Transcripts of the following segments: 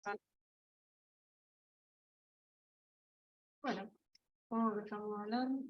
Bueno, ¿cómo que estamos hablando?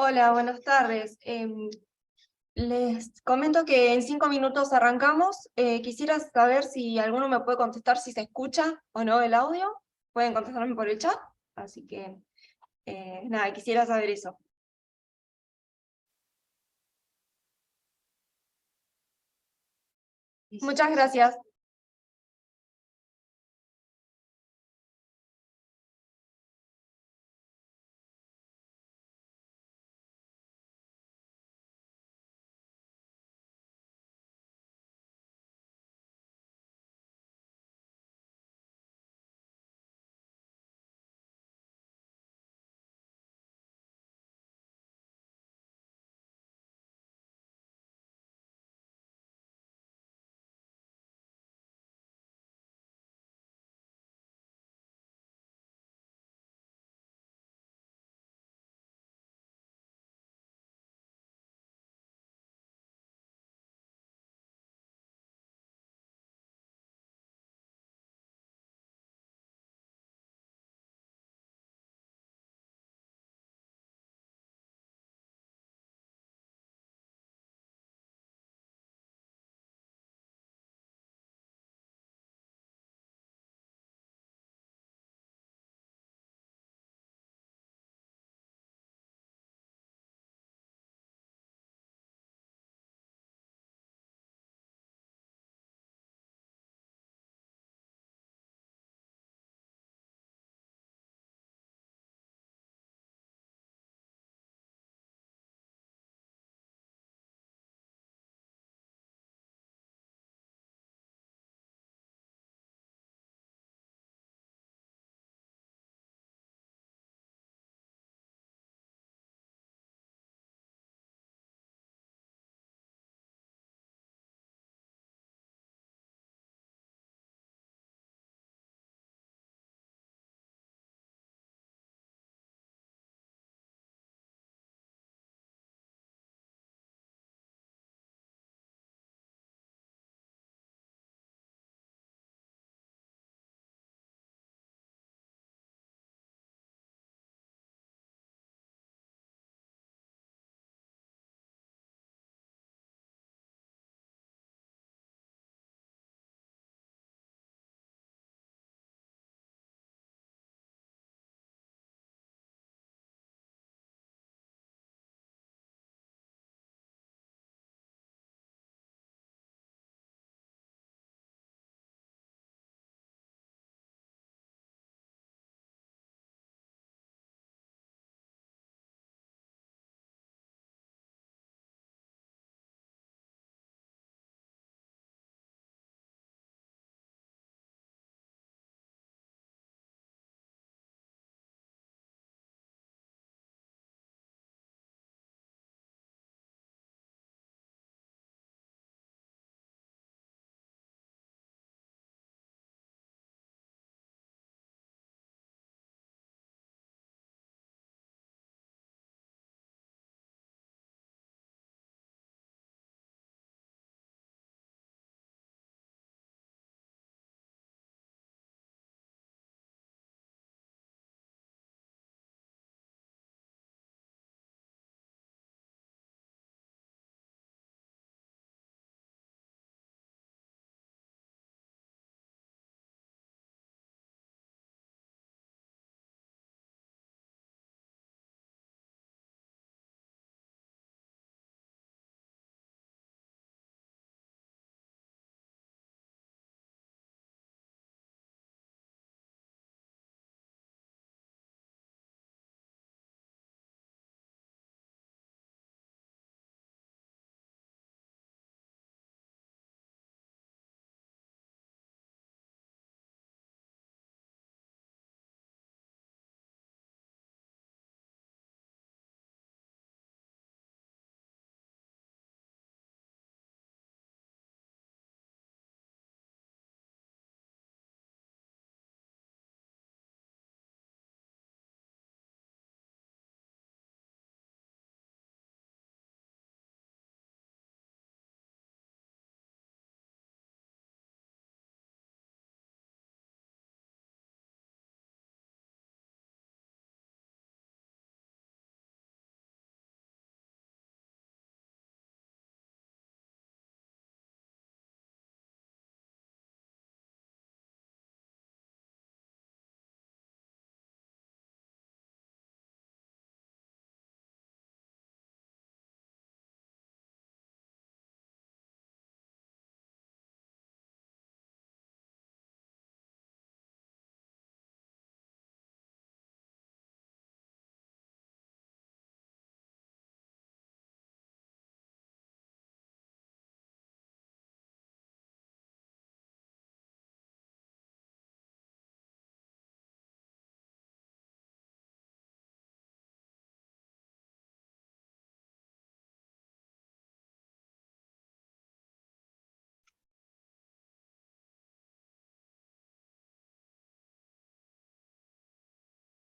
Hola, buenas tardes. Les comento que en 5 minutos arrancamos. Quisiera saber si alguno me puede contestar si se escucha o no el audio. Pueden contestarme por el chat. Así que, nada, quisiera saber eso. Muchas gracias.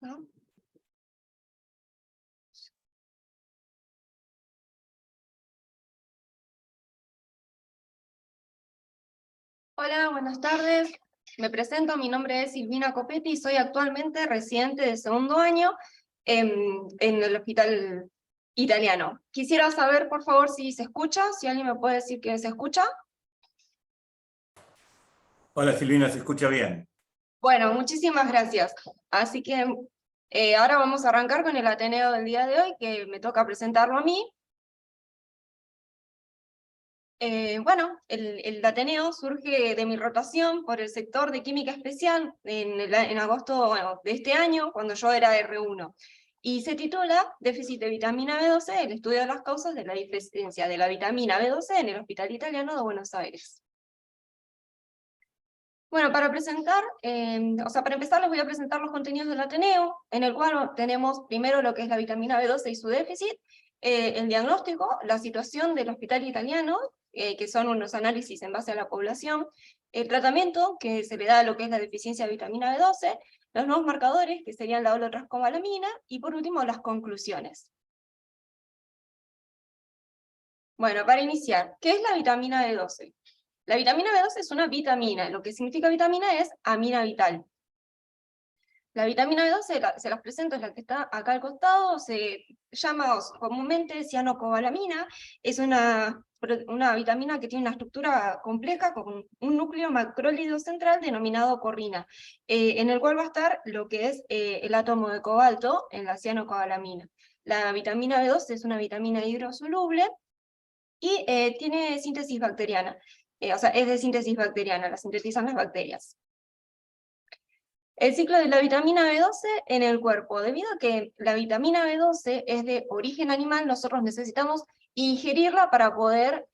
¿no? Hola, buenas tardes. Me presento, mi nombre es Silvina Copetti y soy actualmente residente de segundo año en el Hospital Italiano. Quisiera saber, por favor, si se escucha, si alguien me puede decir que se escucha. Hola Silvina, se escucha bien. Bueno, muchísimas gracias. Así que ahora vamos a arrancar con el Ateneo del día de hoy, que me toca presentarlo a mí. Bueno, el Ateneo surge de mi rotación por el sector de Química Especial en agosto, bueno, de este año, cuando yo era R1. Y se titula Déficit de vitamina B12, el estudio de las causas de la deficiencia de la vitamina B12 en el Hospital Italiano de Buenos Aires. Bueno, para presentar, para empezar les voy a presentar los contenidos del Ateneo, en el cual tenemos primero lo que es la vitamina B12 y su déficit, el diagnóstico, la situación del Hospital Italiano, que son unos análisis en base a la población, el tratamiento que se le da a lo que es la deficiencia de vitamina B12, los nuevos marcadores, que serían la holotranscobalamina, y por último las conclusiones. Bueno, para iniciar, ¿qué es la vitamina B12? La vitamina B12 es una vitamina, lo que significa vitamina es amina vital. La vitamina B12, se las presento, es la que está acá al costado, se llama comúnmente cianocobalamina, es una vitamina que tiene una estructura compleja con un núcleo macrólido central denominado corrina, en el cual va a estar lo que es el átomo de cobalto en la cianocobalamina. La vitamina B12 es una vitamina hidrosoluble y tiene síntesis bacteriana, o sea, es de síntesis bacteriana, la sintetizan las bacterias. El ciclo de la vitamina B12 en el cuerpo. Debido a que la vitamina B12 es de origen animal, nosotros necesitamos ingerirla para poder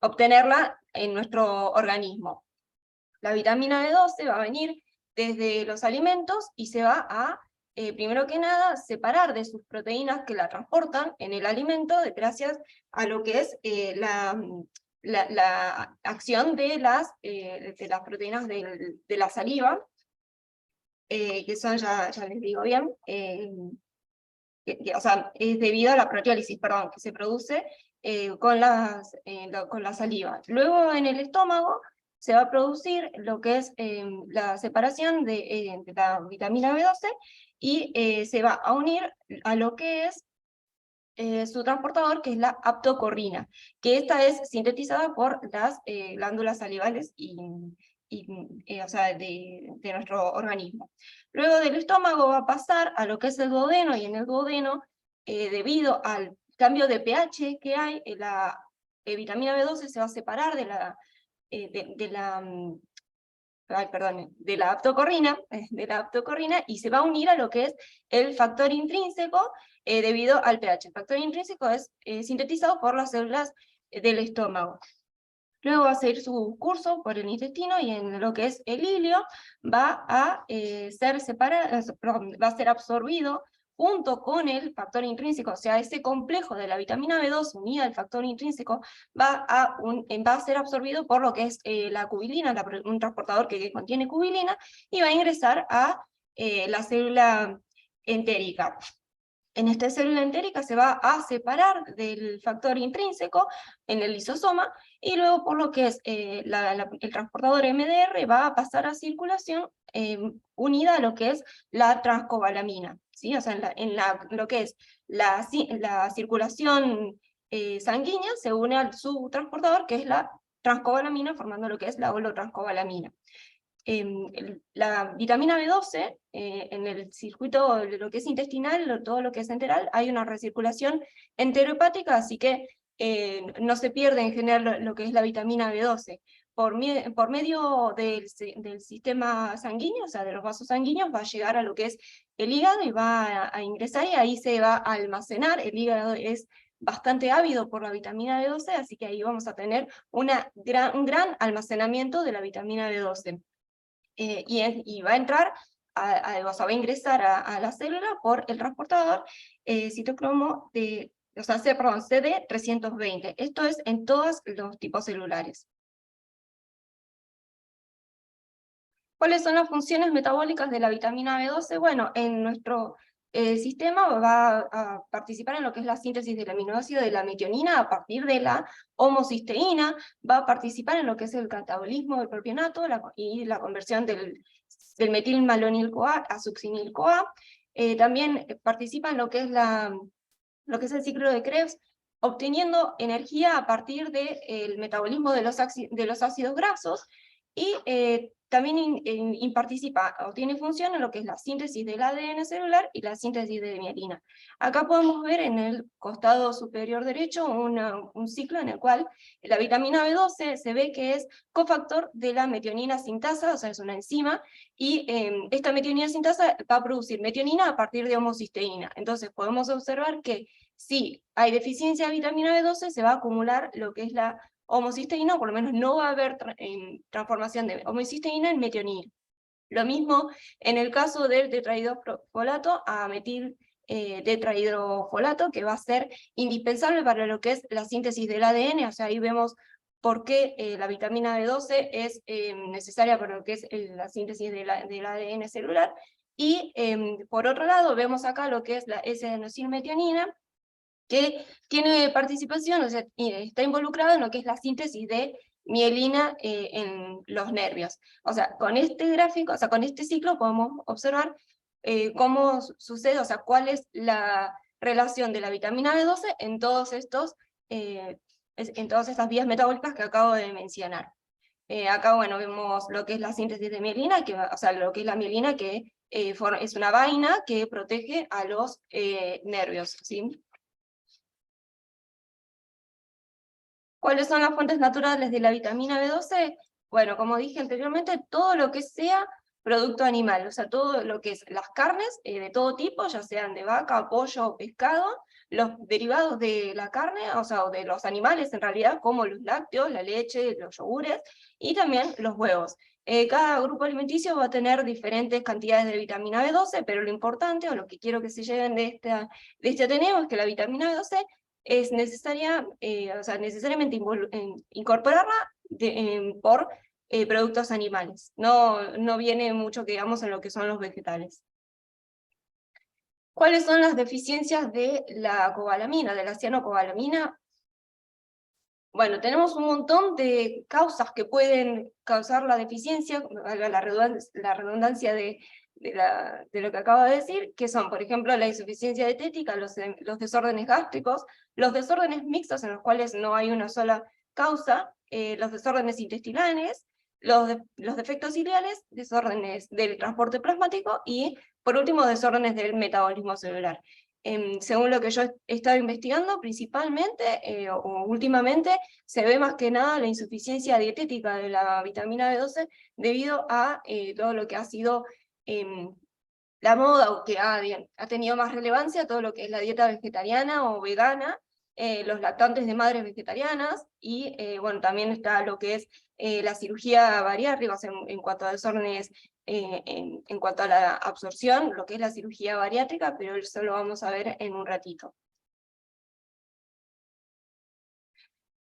obtenerla en nuestro organismo. La vitamina B12 va a venir desde los alimentos y se va a, primero que nada, separar de sus proteínas que la transportan en el alimento gracias a lo que es la acción de las proteínas de la saliva, que son, ya les digo bien, o sea, es debido a la proteólisis, perdón, que se produce con la saliva. Luego en el estómago se va a producir lo que es la separación de la vitamina B12 y se va a unir a lo que es su transportador, que es la aptocorrina, que esta es sintetizada por las glándulas salivales o sea, de nuestro organismo. Luego del estómago va a pasar a lo que es el duodeno, y en el duodeno, debido al cambio de pH que hay, la vitamina B12 se va a separar de la aptocorrina y se va a unir a lo que es el factor intrínseco debido al pH. El factor intrínseco es sintetizado por las células del estómago. Luego va a seguir su curso por el intestino y en lo que es el ilio va a ser absorbido junto con el factor intrínseco, o sea, ese complejo de la vitamina B2 unida al factor intrínseco va a ser absorbido por lo que es la cubilina, un transportador que contiene cubilina, y va a ingresar a la célula entérica. En esta célula entérica se va a separar del factor intrínseco en el lisosoma, y luego por lo que es el transportador MDR va a pasar a circulación unida a lo que es la transcobalamina, ¿sí? O sea, lo que es la circulación sanguínea se une al subtransportador, que es la transcobalamina, formando lo que es la holotranscobalamina. La vitamina B12, en el circuito de lo que es intestinal, todo lo que es enteral, hay una recirculación enterohepática, así que no se pierde en general lo que es la vitamina B12. Por medio del sistema sanguíneo, o sea, de los vasos sanguíneos, va a llegar a lo que es el hígado y va a ingresar, y ahí se va a almacenar. El hígado es bastante ávido por la vitamina B12, así que ahí vamos a tener un gran almacenamiento de la vitamina B12. Y va a entrar, o sea, va a ingresar a la célula por el transportador citocromo CD320. Esto es en todos los tipos celulares. ¿Cuáles son las funciones metabólicas de la vitamina B12? Bueno, en nuestro sistema va a participar en lo que es la síntesis del aminoácido de la metionina a partir de la homocisteína, va a participar en lo que es el catabolismo del propionato y la conversión del metilmalonil-CoA a succinil-CoA. También participa en lo que es el ciclo de Krebs, obteniendo energía a partir del metabolismo de los ácidos grasos, y también participa o tiene función en lo que es la síntesis del ADN celular y la síntesis de mielina. Acá podemos ver en el costado superior derecho un ciclo en el cual la vitamina B12 se ve que es cofactor de la metionina sintasa, o sea, es una enzima, y esta metionina sintasa va a producir metionina a partir de homocisteína. Entonces podemos observar que si hay deficiencia de vitamina B12, se va a acumular lo que es la homocisteína, o por lo menos no va a haber transformación de homocisteína en metionina. Lo mismo en el caso del tetrahidrofolato a metil tetrahidrofolato, que va a ser indispensable para lo que es la síntesis del ADN, o sea, ahí vemos por qué la vitamina B12 es necesaria para lo que es la síntesis del ADN celular. Y por otro lado, vemos acá lo que es la S-adenosina-metionina, que tiene participación, o sea, está involucrado en lo que es la síntesis de mielina en los nervios. O sea, con este gráfico, o sea, con este ciclo podemos observar cómo sucede, o sea, cuál es la relación de la vitamina B12 en todas estas vías metabólicas que acabo de mencionar. Acá, bueno, vemos lo que es la síntesis de mielina, o sea, lo que es la mielina, que es una vaina que protege a los nervios, ¿sí? ¿Cuáles son las fuentes naturales de la vitamina B12? Bueno, como dije anteriormente, todo lo que sea producto animal, o sea, todo lo que es las carnes de todo tipo, ya sean de vaca, pollo o pescado, los derivados de la carne, o sea, de los animales en realidad, como los lácteos, la leche, los yogures, y también los huevos. Cada grupo alimenticio va a tener diferentes cantidades de vitamina B12, pero lo importante, o lo que quiero que se lleven de este Ateneo, es que la vitamina B12 es necesaria, o sea, necesariamente incorporarla por productos animales. No viene mucho que digamos en lo que son los vegetales. ¿Cuáles son las deficiencias de la cobalamina, de la cianocobalamina? Bueno, tenemos un montón de causas que pueden causar la deficiencia, valga la redundancia de lo que acabo de decir, que son, por ejemplo, la insuficiencia dietética, los desórdenes gástricos, los desórdenes mixtos en los cuales no hay una sola causa, los desórdenes intestinales, los defectos ciliares, desórdenes del transporte plasmático y, por último, desórdenes del metabolismo celular. Según lo que yo he estado investigando, principalmente, o últimamente, se ve más que nada la insuficiencia dietética de la vitamina B12 debido a todo lo que ha sido la moda, o que ha tenido más relevancia, todo lo que es la dieta vegetariana o vegana, los lactantes de madres vegetarianas, y bueno, también está lo que es la cirugía bariátrica, o sea, en cuanto a desórdenes, en cuanto a la absorción, lo que es la cirugía bariátrica, pero eso lo vamos a ver en un ratito.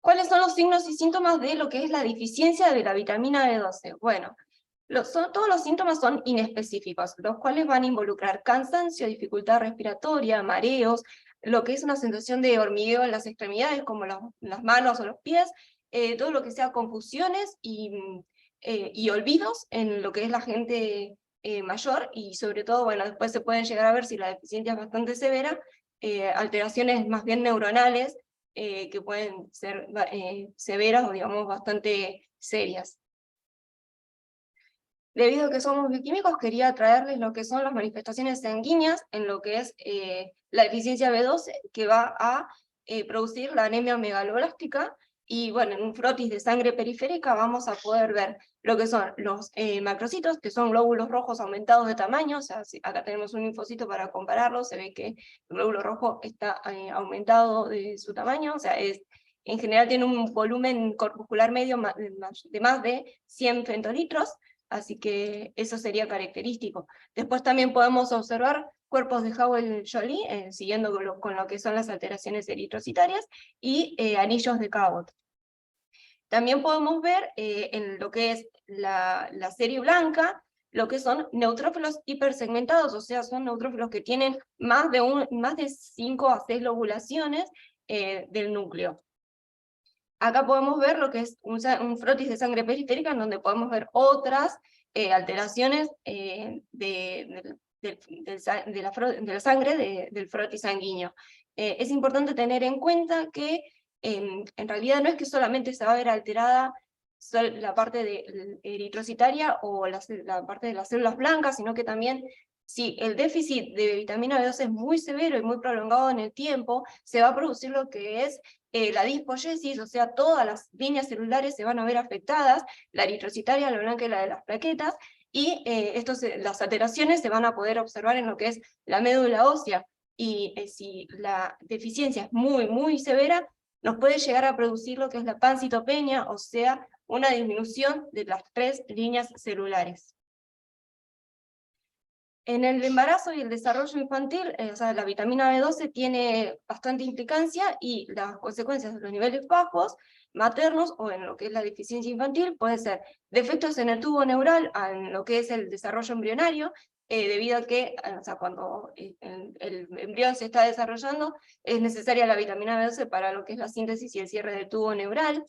¿Cuáles son los signos y síntomas de lo que es la deficiencia de la vitamina B12? Bueno, todos los síntomas son inespecíficos, los cuales van a involucrar cansancio, dificultad respiratoria, mareos, lo que es una sensación de hormigueo en las extremidades, como las manos o los pies, todo lo que sea confusiones y olvidos en lo que es la gente mayor, y sobre todo, bueno, después se pueden llegar a ver, si la deficiencia es bastante severa, alteraciones más bien neuronales, que pueden ser severas o digamos bastante serias. Debido a que somos bioquímicos, quería traerles lo que son las manifestaciones sanguíneas en lo que es la deficiencia B12, que va a producir la anemia megaloblástica, y bueno, en un frotis de sangre periférica vamos a poder ver lo que son los macrocitos, que son glóbulos rojos aumentados de tamaño, o sea, acá tenemos un linfocito para compararlo, se ve que el glóbulo rojo está aumentado de su tamaño, o sea, en general tiene un volumen corpuscular medio de más de 100 femtolitros, así que eso sería característico. Después también podemos observar cuerpos de Howell-Joly, siguiendo con lo que son las alteraciones eritrocitarias, y anillos de Cabot. También podemos ver en lo que es la serie blanca, lo que son neutrófilos hipersegmentados, o sea, son neutrófilos que tienen más de 5 a 6 lobulaciones del núcleo. Acá podemos ver lo que es un frotis de sangre periférica, en donde podemos ver otras alteraciones de la sangre del frotis sanguíneo. Es importante tener en cuenta que en realidad no es que solamente se va a ver alterada la parte eritrocitaria o la parte de las células blancas, sino que también si el déficit de vitamina B12 es muy severo y muy prolongado en el tiempo, se va a producir lo que es la dispoyesis, o sea, todas las líneas celulares se van a ver afectadas, la eritrocitaria, la blanca y la de las plaquetas, y las alteraciones se van a poder observar en lo que es la médula ósea, y si la deficiencia es muy, muy severa, nos puede llegar a producir lo que es la pancitopenia, o sea, una disminución de las 3 líneas celulares. En el embarazo y el desarrollo infantil, o sea, la vitamina B12 tiene bastante implicancia, y las consecuencias de los niveles bajos maternos o en lo que es la deficiencia infantil puede ser defectos en el tubo neural, en lo que es el desarrollo embrionario, debido a que o sea, cuando el embrión se está desarrollando es necesaria la vitamina B12 para lo que es la síntesis y el cierre del tubo neural.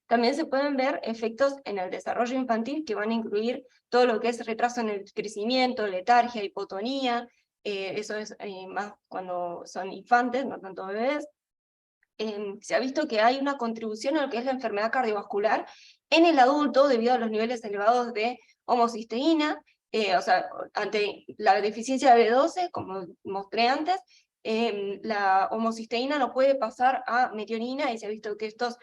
También se pueden ver efectos en el desarrollo infantil que van a incluir todo lo que es retraso en el crecimiento, letargia, hipotonía, eso es más cuando son infantes, no tanto bebés. Se ha visto que hay una contribución a lo que es la enfermedad cardiovascular en el adulto debido a los niveles elevados de homocisteína, o sea, ante la deficiencia de B12, como mostré antes, la homocisteína no puede pasar a metionina, y se ha visto que estos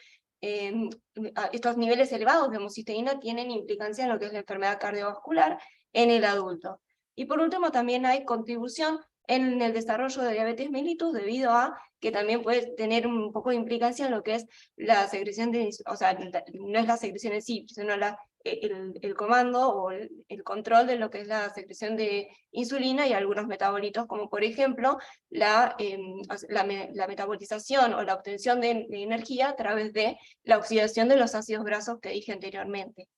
niveles elevados de homocisteína tienen implicancia en lo que es la enfermedad cardiovascular en el adulto. Y por último también hay contribución en el desarrollo de diabetes mellitus, debido a que también puede tener un poco de implicancia en lo que es la secreción de, o sea, no es la secreción en sí, sino el comando o el control de lo que es la secreción de insulina y algunos metabolitos, como por ejemplo la metabolización o la obtención de energía a través de la oxidación de los ácidos grasos que dije anteriormente.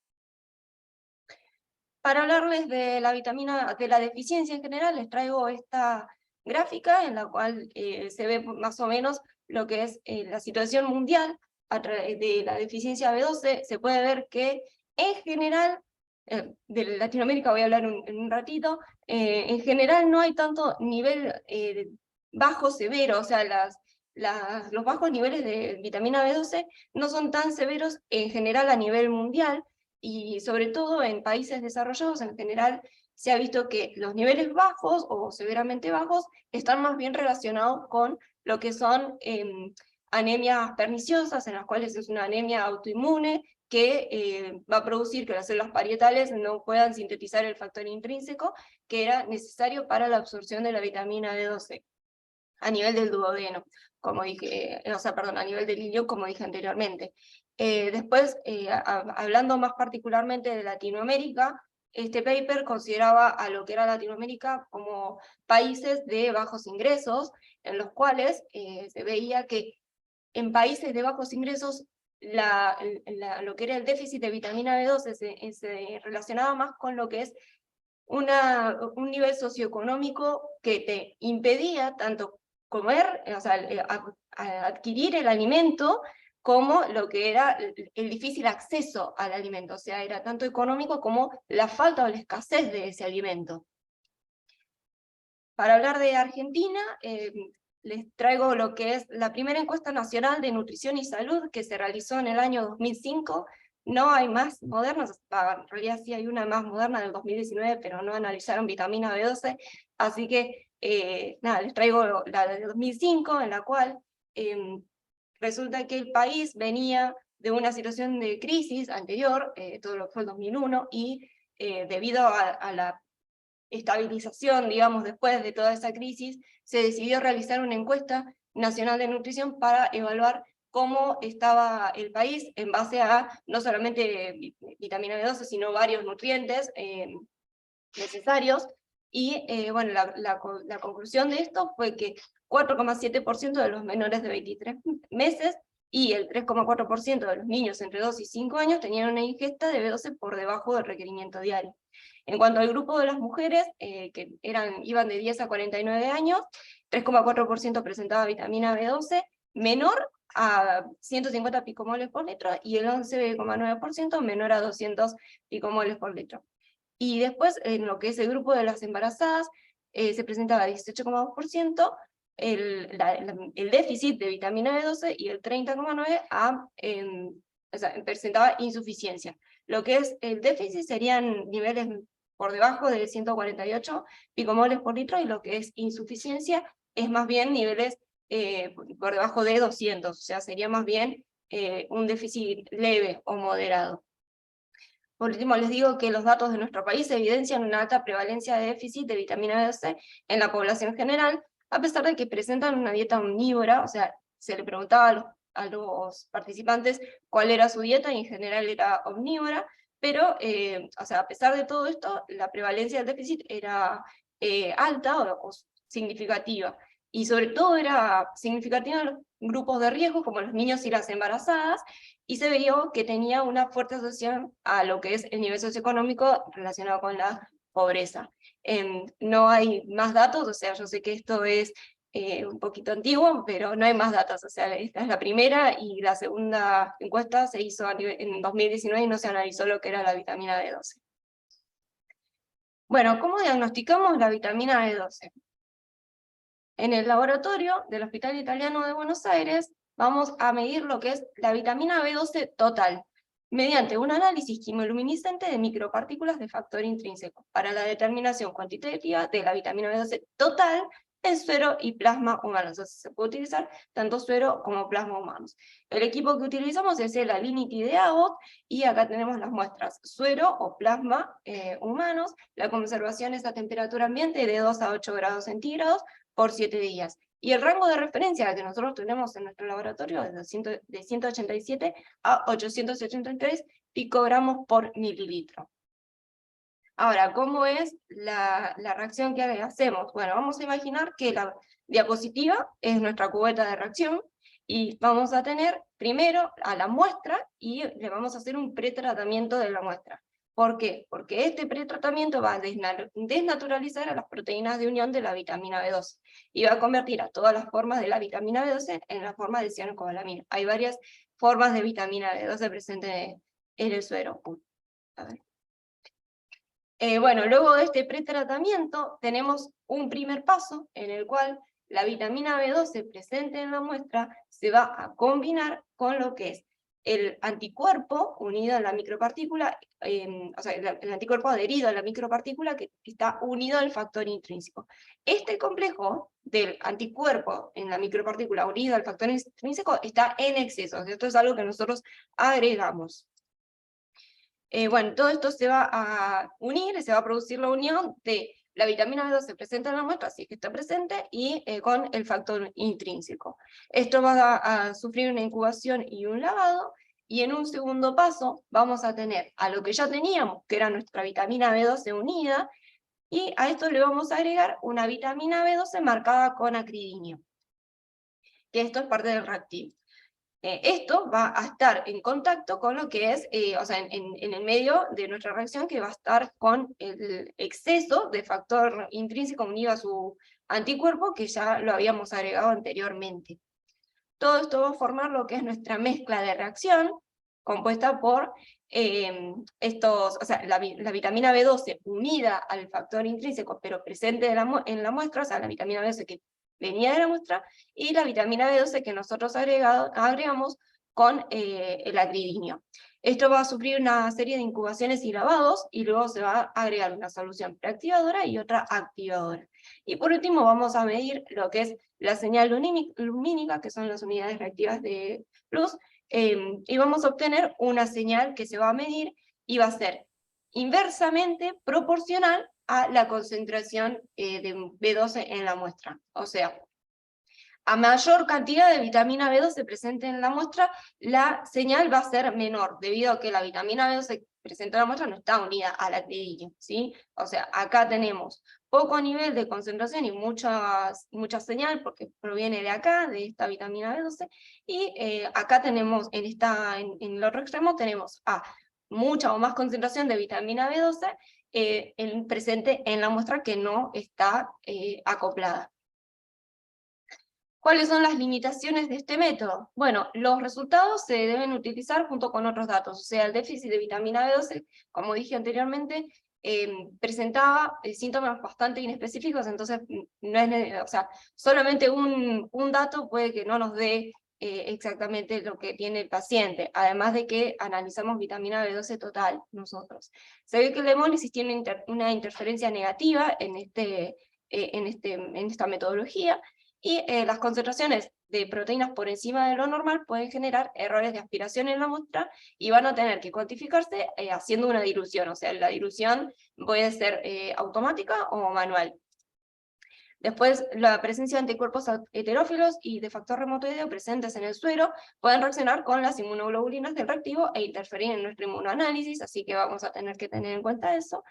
Para hablarles de la vitamina, de la deficiencia en general, les traigo esta gráfica en la cual se ve más o menos lo que es la situación mundial de la deficiencia B12. Se puede ver que en general, de Latinoamérica voy a hablar en un ratito, en general no hay tanto nivel bajo severo, o sea, los bajos niveles de vitamina B12 no son tan severos en general a nivel mundial, y sobre todo en países desarrollados en general se ha visto que los niveles bajos o severamente bajos están más bien relacionados con lo que son anemias perniciosas, en las cuales es una anemia autoinmune que va a producir que las células parietales no puedan sintetizar el factor intrínseco que era necesario para la absorción de la vitamina B12 a nivel del duodeno, como dije, o sea, perdón, a nivel del ilio, como dije anteriormente. Después, hablando más particularmente de Latinoamérica, este paper consideraba a lo que era Latinoamérica como países de bajos ingresos, en los cuales se veía que en países de bajos ingresos lo que era el déficit de vitamina B12 se relacionaba más con lo que es un nivel socioeconómico que te impedía tanto comer, o sea, adquirir el alimento, como lo que era el difícil acceso al alimento, o sea, era tanto económico como la falta o la escasez de ese alimento. Para hablar de Argentina, les traigo lo que es la primera encuesta nacional de nutrición y salud que se realizó en el año 2005, no hay más modernas, en realidad sí hay una más moderna del 2019, pero no analizaron vitamina B12, así que nada, les traigo la del 2005, en la cual resulta que el país venía de una situación de crisis anterior, todo lo que fue el 2001, y debido a la estabilización, digamos, después de toda esa crisis, se decidió realizar una encuesta nacional de nutrición para evaluar cómo estaba el país en base a no solamente vitamina B12, sino varios nutrientes necesarios, y bueno, la conclusión de esto fue que 4,7% de los menores de 23 meses y el 3,4% de los niños entre 2 y 5 años tenían una ingesta de B12 por debajo del requerimiento diario. En cuanto al grupo de las mujeres, que iban de 10 a 49 años, 3,4% presentaba vitamina B12, menor a 150 picomoles por litro, y el 11,9% menor a 200 picomoles por litro. Y después, en lo que es el grupo de las embarazadas, se presentaba 18,2% el déficit de vitamina B12, y el 30,9% o sea, presentaba insuficiencia. Lo que es el déficit serían niveles por debajo de 148 picomoles por litro, y lo que es insuficiencia es más bien niveles por debajo de 200, o sea, sería más bien un déficit leve o moderado. Por último, les digo que los datos de nuestro país evidencian una alta prevalencia de déficit de vitamina B12 en la población general, a pesar de que presentan una dieta omnívora, o sea, se le preguntaba a los participantes cuál era su dieta, y en general era omnívora, pero, o sea, a pesar de todo esto, la prevalencia del déficit era alta o significativa, y sobre todo era significativa en los grupos de riesgo, como los niños y las embarazadas, y se vio que tenía una fuerte asociación a lo que es el nivel socioeconómico relacionado con la pobreza. No hay más datos, o sea, yo sé que esto es un poquito antiguo, pero no hay más datos, o sea, esta es la primera, y la segunda encuesta se hizo en 2019 y no se analizó lo que era la vitamina B12. Bueno, ¿cómo diagnosticamos la vitamina B12? En el laboratorio del Hospital Italiano de Buenos Aires vamos a medir lo que es la vitamina B12 total, mediante un análisis quimiluminiscente de micropartículas de factor intrínseco, para la determinación cuantitativa de la vitamina B12 total en suero y plasma humanos. Entonces se puede utilizar tanto suero como plasma humanos. El equipo que utilizamos es el Alinity de Abbott, y acá tenemos las muestras suero o plasma humanos. La conservación es a temperatura ambiente de 2 a 8 grados centígrados por 7 días. Y el rango de referencia que nosotros tenemos en nuestro laboratorio es de 187 a 883 picogramos por mililitro. Ahora, ¿cómo es la reacción que hacemos? Bueno, vamos a imaginar que la diapositiva es nuestra cubeta de reacción, y vamos a tener primero a la muestra, y le vamos a hacer un pretratamiento de la muestra. ¿Por qué? Porque este pretratamiento va a desnaturalizar a las proteínas de unión de la vitamina B12, y va a convertir a todas las formas de la vitamina B12 en la forma de cianocobalamina. Hay varias formas de vitamina B12 presentes en el suero. A ver. Bueno, luego de este pretratamiento tenemos un primer paso en el cual la vitamina B12 presente en la muestra se va a combinar con lo que es el anticuerpo unido a la micropartícula, o sea, el anticuerpo adherido a la micropartícula que está unido al factor intrínseco. Este complejo del anticuerpo en la micropartícula unido al factor intrínseco está en exceso. Esto es algo que nosotros agregamos. Bueno, todo esto se va a unir, y se va a producir la unión de la vitamina B12 presente en la muestra, si es que está presente, y con el factor intrínseco. Esto va a sufrir una incubación y un lavado, y en un segundo paso vamos a tener a lo que ya teníamos, que era nuestra vitamina B12 unida, y a esto le vamos a agregar una vitamina B12 marcada con acridinio, que esto es parte del reactivo. Esto va a estar en contacto con lo que es, o sea, en el medio de nuestra reacción, que va a estar con el exceso de factor intrínseco unido a su anticuerpo, que ya lo habíamos agregado anteriormente. Todo esto va a formar lo que es nuestra mezcla de reacción, compuesta por o sea, la vitamina B12 unida al factor intrínseco, pero presente en la muestra, o sea, la vitamina B12 que venía de la muestra, y la vitamina B12 que nosotros agregamos con el acridinio. Esto va a sufrir una serie de incubaciones y lavados, y luego se va a agregar una solución preactivadora y otra activadora. Y por último vamos a medir lo que es la señal lumínica, que son las unidades reactivas de luz, y vamos a obtener una señal que se va a medir, y va a ser inversamente proporcional a la concentración de B12 en la muestra. O sea, a mayor cantidad de vitamina B12 presente en la muestra, la señal va a ser menor, debido a que la vitamina B12 presenta la muestra no está unida a la clínica, ¿sí? O sea, acá tenemos poco nivel de concentración y mucha señal, porque proviene de acá, de esta vitamina B12, y acá tenemos, en el otro extremo, tenemos mucha o más concentración de vitamina B12 presente en la muestra que no está acoplada. ¿Cuáles son las limitaciones de este método? Bueno, los resultados se deben utilizar junto con otros datos, o sea, el déficit de vitamina B12, como dije anteriormente, presentaba síntomas bastante inespecíficos, entonces no es, o sea, solamente un dato puede que no nos dé exactamente lo que tiene el paciente, además de que analizamos vitamina B12 total nosotros. Se ve que la hemólisis tiene una interferencia negativa en esta metodología, y las concentraciones de proteínas por encima de lo normal pueden generar errores de aspiración en la muestra y van a tener que cuantificarse haciendo una dilución, o sea, la dilución puede ser automática o manual. Después, la presencia de anticuerpos heterófilos y de factor reumatoideo presentes en el suero pueden reaccionar con las inmunoglobulinas del reactivo e interferir en nuestro inmunoanálisis, así que vamos a tener que tener en cuenta eso,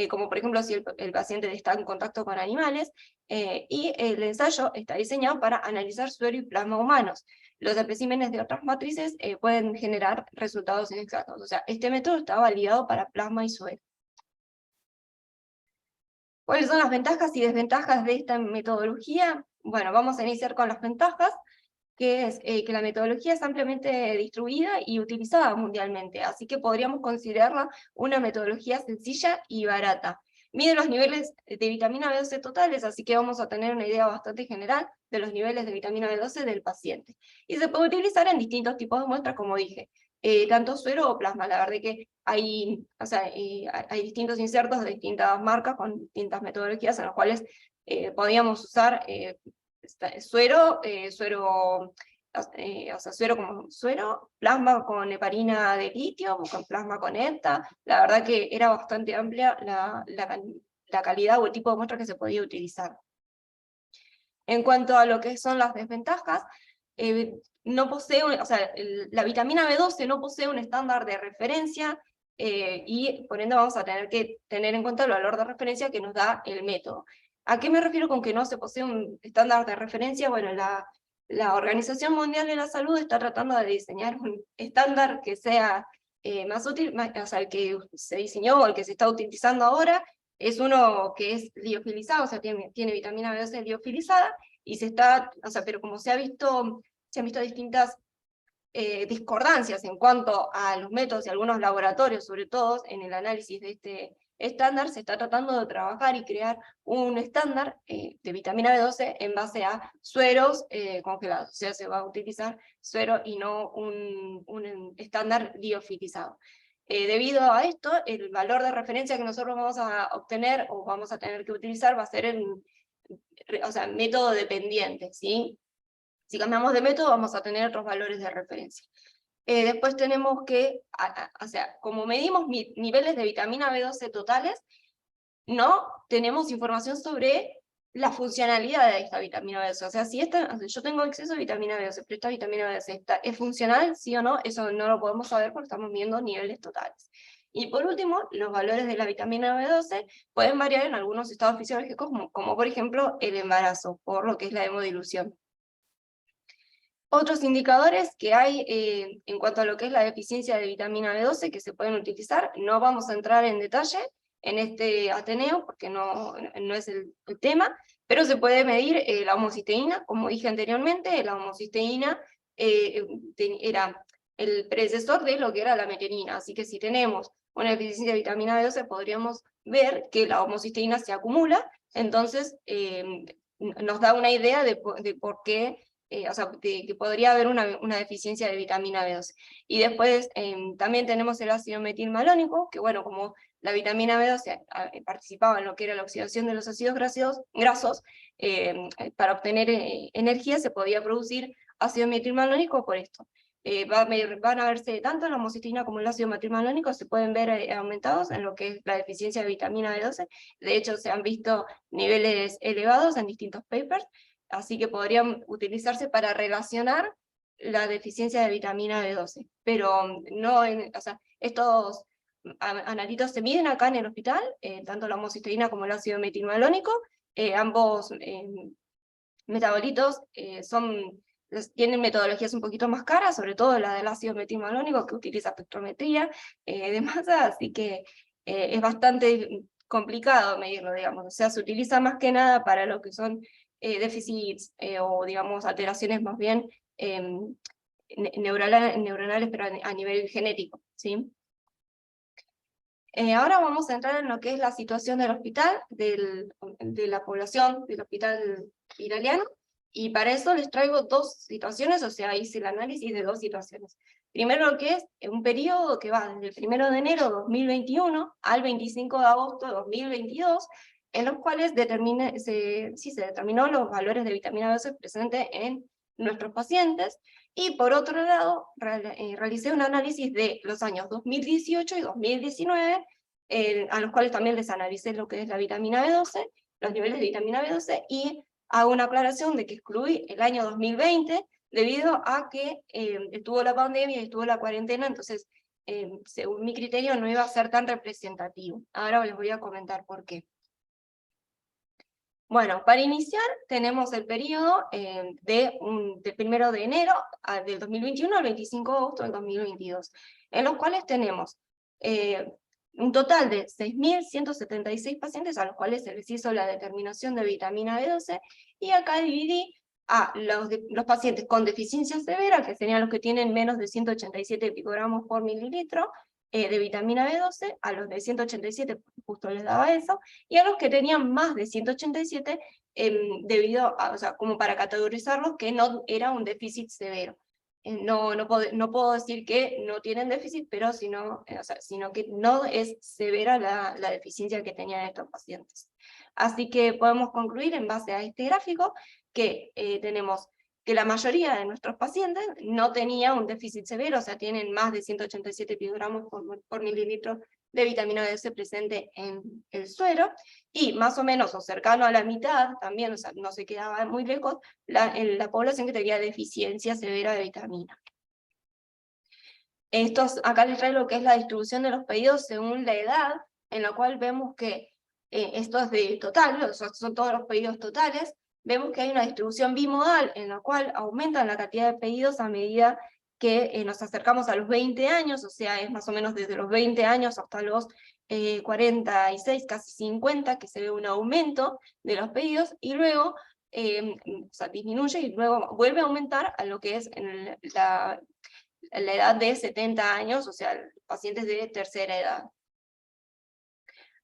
como por ejemplo si el paciente está en contacto con animales, y el ensayo está diseñado para analizar suero y plasma humanos. Los especímenes de otras matrices pueden generar resultados inexactos, o sea, este método está validado para plasma y suero. ¿Cuáles son las ventajas y desventajas de esta metodología? Bueno, vamos a iniciar con las ventajas, que es que la metodología es ampliamente distribuida y utilizada mundialmente, así que podríamos considerarla una metodología sencilla y barata. Mide los niveles de vitamina B12 totales, así que vamos a tener una idea bastante general de los niveles de vitamina B12 del paciente. Y se puede utilizar en distintos tipos de muestras, como dije, tanto suero o plasma. La verdad que hay distintos insertos de distintas marcas con distintas metodologías en las cuales podíamos usar suero, plasma con heparina de litio, con plasma con hepta. La verdad que era bastante amplia la calidad o el tipo de muestra que se podía utilizar. En cuanto a lo que son las desventajas, no posee, la vitamina B12 no posee un estándar de referencia, y por ende vamos a tener que tener en cuenta el valor de referencia que nos da el método. ¿A qué me refiero con que no se posee un estándar de referencia? Bueno, la Organización Mundial de la Salud está tratando de diseñar un estándar que sea más útil, el que se diseñó o el que se está utilizando ahora, es uno que es liofilizado, o sea, tiene vitamina B12 liofilizada, y pero como se han visto distintas discordancias en cuanto a los métodos y algunos laboratorios, sobre todo en el análisis de este estándar, se está tratando de trabajar y crear un estándar de vitamina B12 en base a sueros congelados, o sea, se va a utilizar suero y no un estándar liofilizado. Debido a esto, el valor de referencia que nosotros vamos a obtener o vamos a tener que utilizar va a ser método dependiente, ¿sí? Si cambiamos de método vamos a tener otros valores de referencia. Después tenemos que, como medimos niveles de vitamina B12 totales, no tenemos información sobre la funcionalidad de esta vitamina B12. O sea, si yo tengo exceso de vitamina B12, pero esta vitamina B12 ¿es funcional, sí o no? Eso no lo podemos saber porque estamos viendo niveles totales. Y por último, los valores de la vitamina B12 pueden variar en algunos estados fisiológicos, como por ejemplo el embarazo, por lo que es la hemodilución. Otros indicadores que hay en cuanto a lo que es la deficiencia de vitamina B12 que se pueden utilizar, no vamos a entrar en detalle en este Ateneo porque no es el tema, pero se puede medir la homocisteína, como dije anteriormente. La homocisteína era el predecesor de lo que era la metionina, así que si tenemos una deficiencia de vitamina B12 podríamos ver que la homocisteína se acumula, entonces nos da una idea de por qué, de que podría haber una deficiencia de vitamina B12. Y después también tenemos el ácido metilmalónico, que bueno, como la vitamina B12 participaba en lo que era la oxidación de los ácidos grasos, para obtener energía se podía producir ácido metilmalónico por esto. Van a verse tanto la homocisteína como el ácido metilmalónico, se pueden ver aumentados en lo que es la deficiencia de vitamina B12. De hecho, se han visto niveles elevados en distintos papers, así que podrían utilizarse para relacionar la deficiencia de vitamina B12. Pero no, estos analíticos se miden acá en el hospital, tanto la homocisteína como el ácido metilmalónico, ambos metabolitos tienen metodologías un poquito más caras, sobre todo la del ácido metilmalónico, que utiliza espectrometría de masa, así que es bastante complicado medirlo, digamos. O sea, se utiliza más que nada para lo que son déficits o, digamos, alteraciones más bien neuronales, pero a nivel genético, ¿sí? Ahora vamos a entrar en lo que es la situación del hospital, de la población del hospital italiano, y para eso les traigo dos situaciones, o sea, hice el análisis de dos situaciones. Primero lo que es un periodo que va desde el 1 de enero de 2021 al 25 de agosto de 2022, en los cuales se determinó los valores de vitamina B12 presentes en nuestros pacientes, y por otro lado, realicé un análisis de los años 2018 y 2019, a los cuales también les analicé lo que es la vitamina B12, los niveles de vitamina B12, y hago una aclaración de que excluí el año 2020, debido a que estuvo la pandemia y estuvo la cuarentena, entonces, según mi criterio, no iba a ser tan representativo. Ahora les voy a comentar por qué. Bueno, para iniciar tenemos el periodo del 1 de enero del 2021 al 25 de agosto del 2022, en los cuales tenemos un total de 6.176 pacientes a los cuales se les hizo la determinación de vitamina B12, y acá dividí a los pacientes con deficiencia severa, que serían los que tienen menos de 187 picogramos por mililitro de vitamina B12, a los de 187 justo les daba eso, y a los que tenían más de 187, debido a, o sea, como para categorizarlos, que no era un déficit severo. No puedo decir que no tienen déficit, pero sino que no es severa la deficiencia que tenían estos pacientes. Así que podemos concluir en base a este gráfico que tenemos que la mayoría de nuestros pacientes no tenía un déficit severo, o sea, tienen más de 187 picogramos por mililitro de vitamina B12 presente en el suero, y más o menos, o cercano a la mitad, también, o sea, no se quedaba muy lejos, en la población que tenía deficiencia severa de vitamina. Acá les traigo lo que es la distribución de los pedidos según la edad, en la cual vemos que esto es de total, o sea, son todos los pedidos totales. Vemos que hay una distribución bimodal en la cual aumentan la cantidad de pedidos a medida que nos acercamos a los 20 años, o sea, es más o menos desde los 20 años hasta los 46, casi 50, que se ve un aumento de los pedidos, y luego o sea, disminuye y luego vuelve a aumentar a lo que es la edad de 70 años, o sea, pacientes de tercera edad.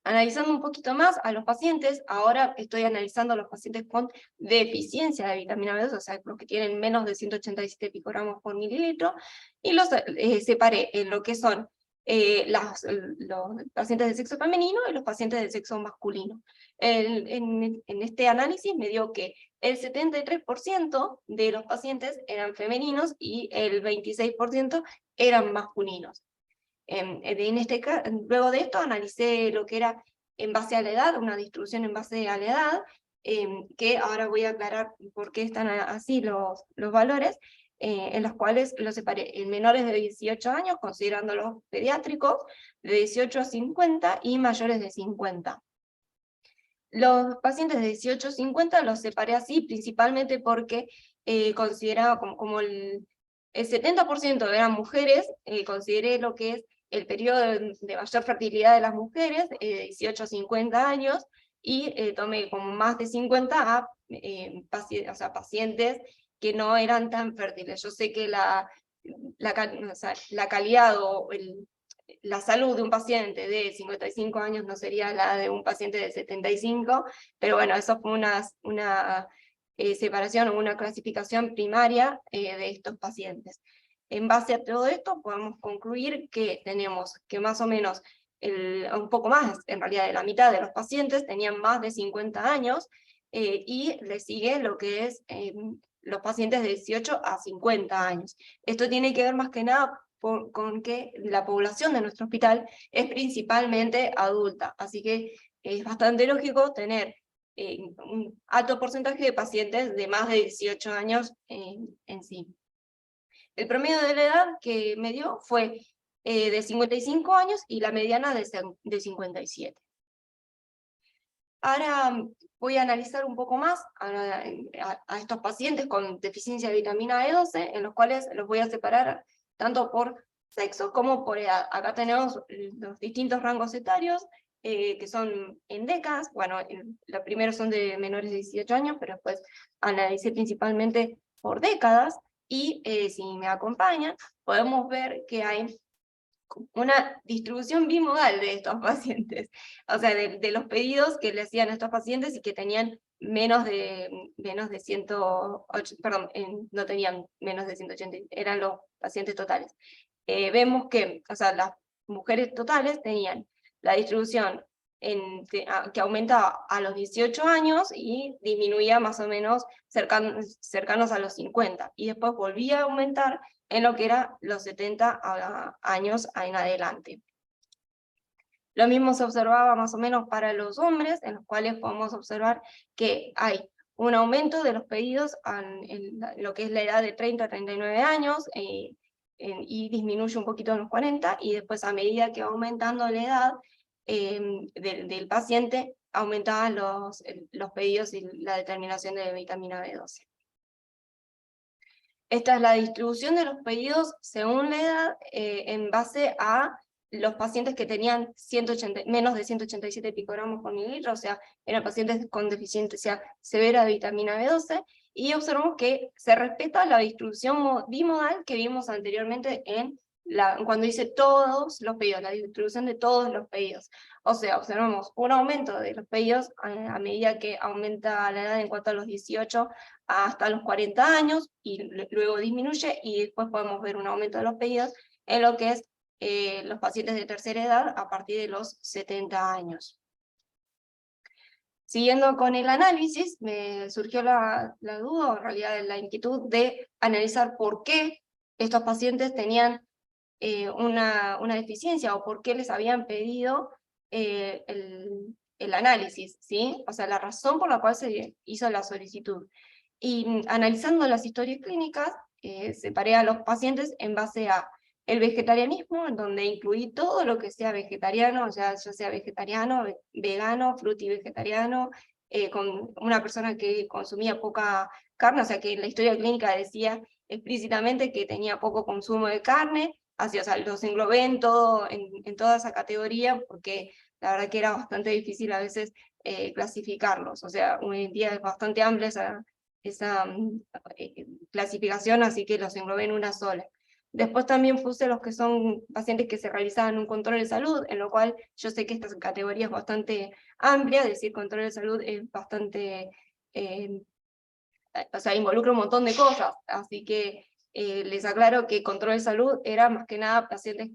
Analizando un poquito más a los pacientes, ahora estoy analizando a los pacientes con deficiencia de vitamina B12, o sea, los que tienen menos de 187 picogramos por mililitro, y los separé en lo que son los pacientes de sexo femenino y los pacientes de sexo masculino. En este análisis me dio que el 73% de los pacientes eran femeninos y el 26% eran masculinos. Luego de esto analicé lo que era en base a la edad, una distribución en base a la edad, que ahora voy a aclarar por qué están así los valores, en los cuales los separé en menores de 18 años, considerando los pediátricos, de 18 a 50 y mayores de 50. Los pacientes de 18 a 50 los separé así, principalmente porque consideraba como el 70% eran mujeres, consideré lo que es el periodo de mayor fertilidad de las mujeres, 18 a 50 años, y tomé como más de 50 a pacientes que no eran tan fértiles. Yo sé que la calidad o la salud de un paciente de 55 años no sería la de un paciente de 75, pero bueno, eso fue una separación o una clasificación primaria de estos pacientes. En base a todo esto podemos concluir que tenemos que más o menos un poco más, en realidad de la mitad de los pacientes tenían más de 50 años, y le sigue lo que es los pacientes de 18 a 50 años. Esto tiene que ver más que nada con que la población de nuestro hospital es principalmente adulta, así que es bastante lógico tener un alto porcentaje de pacientes de más de 18 años en sí. El promedio de la edad que me dio fue de 55 años y la mediana de 57. Ahora voy a analizar un poco más a estos pacientes con deficiencia de vitamina B12, en los cuales los voy a separar tanto por sexo como por edad. Acá tenemos los distintos rangos etarios, que son en décadas. Bueno, los primeros son de menores de 18 años, pero después analicé principalmente por décadas, y si me acompañan, podemos ver que hay una distribución bimodal de estos pacientes, o sea, de los pedidos que le hacían a estos pacientes y que tenían menos de 108, perdón, no tenían menos de 180, eran los pacientes totales. Vemos que, o sea, las mujeres totales tenían la distribución que aumentaba a los 18 años y disminuía más o menos cercanos a los 50, y después volvía a aumentar en lo que era los 70 años en adelante. Lo mismo se observaba más o menos para los hombres, en los cuales podemos observar que hay un aumento de los pedidos en lo que es la edad de 30 a 39 años, y disminuye un poquito en los 40, y después a medida que va aumentando la edad del paciente, aumentaban los pedidos y la determinación de vitamina B12. Esta es la distribución de los pedidos según la edad, en base a los pacientes que tenían menos de 187 picogramos por mililitro, o sea, eran pacientes con deficiencia severa de vitamina B12, y observamos que se respeta la distribución bimodal que vimos anteriormente cuando hice todos los pedidos, la distribución de todos los pedidos. O sea, observamos un aumento de los pedidos a medida que aumenta la edad en cuanto a los 18 hasta los 40 años, y luego disminuye, y después podemos ver un aumento de los pedidos en lo que es los pacientes de tercera edad a partir de los 70 años. Siguiendo con el análisis, me surgió la duda, o en realidad la inquietud, de analizar por qué estos pacientes tenían una deficiencia, o por qué les habían pedido el análisis, ¿sí? O sea, la razón por la cual se hizo la solicitud. Y analizando las historias clínicas, separé a los pacientes en base a el vegetarianismo, en donde incluí todo lo que sea vegetariano, o sea, ya sea vegetariano, vegano, fruti-vegetariano, con una persona que consumía poca carne, o sea, que la historia clínica decía explícitamente que tenía poco consumo de carne, así, o sea, los englobé en toda esa categoría, porque la verdad que era bastante difícil a veces clasificarlos, o sea, hoy en día es bastante amplia esa clasificación, así que los englobé en una sola. Después también puse los que son pacientes que se realizaban un control de salud, en lo cual yo sé que esta categoría es bastante amplia, es decir, control de salud es bastante, o sea, involucra un montón de cosas, así que les aclaro que control de salud era más que nada pacientes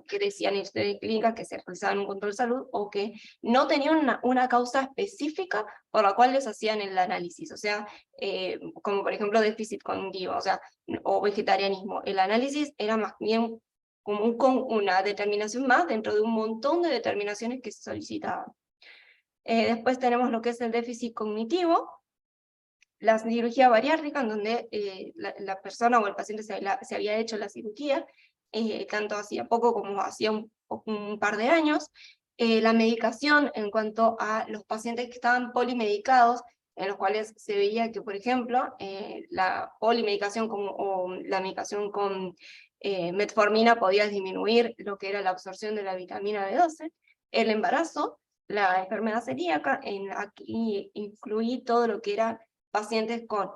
que decían historias clínicas que se realizaban un control de salud, o que no tenían una causa específica por la cual les hacían el análisis, o sea, como por ejemplo déficit cognitivo, o sea, o vegetarianismo. El análisis era más bien como una determinación más dentro de un montón de determinaciones que se solicitaban. Después tenemos lo que es el déficit cognitivo, la cirugía bariátrica, en donde la persona o el paciente se había hecho la cirugía, tanto hacía poco como hacía un par de años. La medicación en cuanto a los pacientes que estaban polimedicados, en los cuales se veía que, por ejemplo, la polimedicación o la medicación con metformina podía disminuir lo que era la absorción de la vitamina B12. El embarazo, la enfermedad celíaca, aquí incluí todo lo que era pacientes con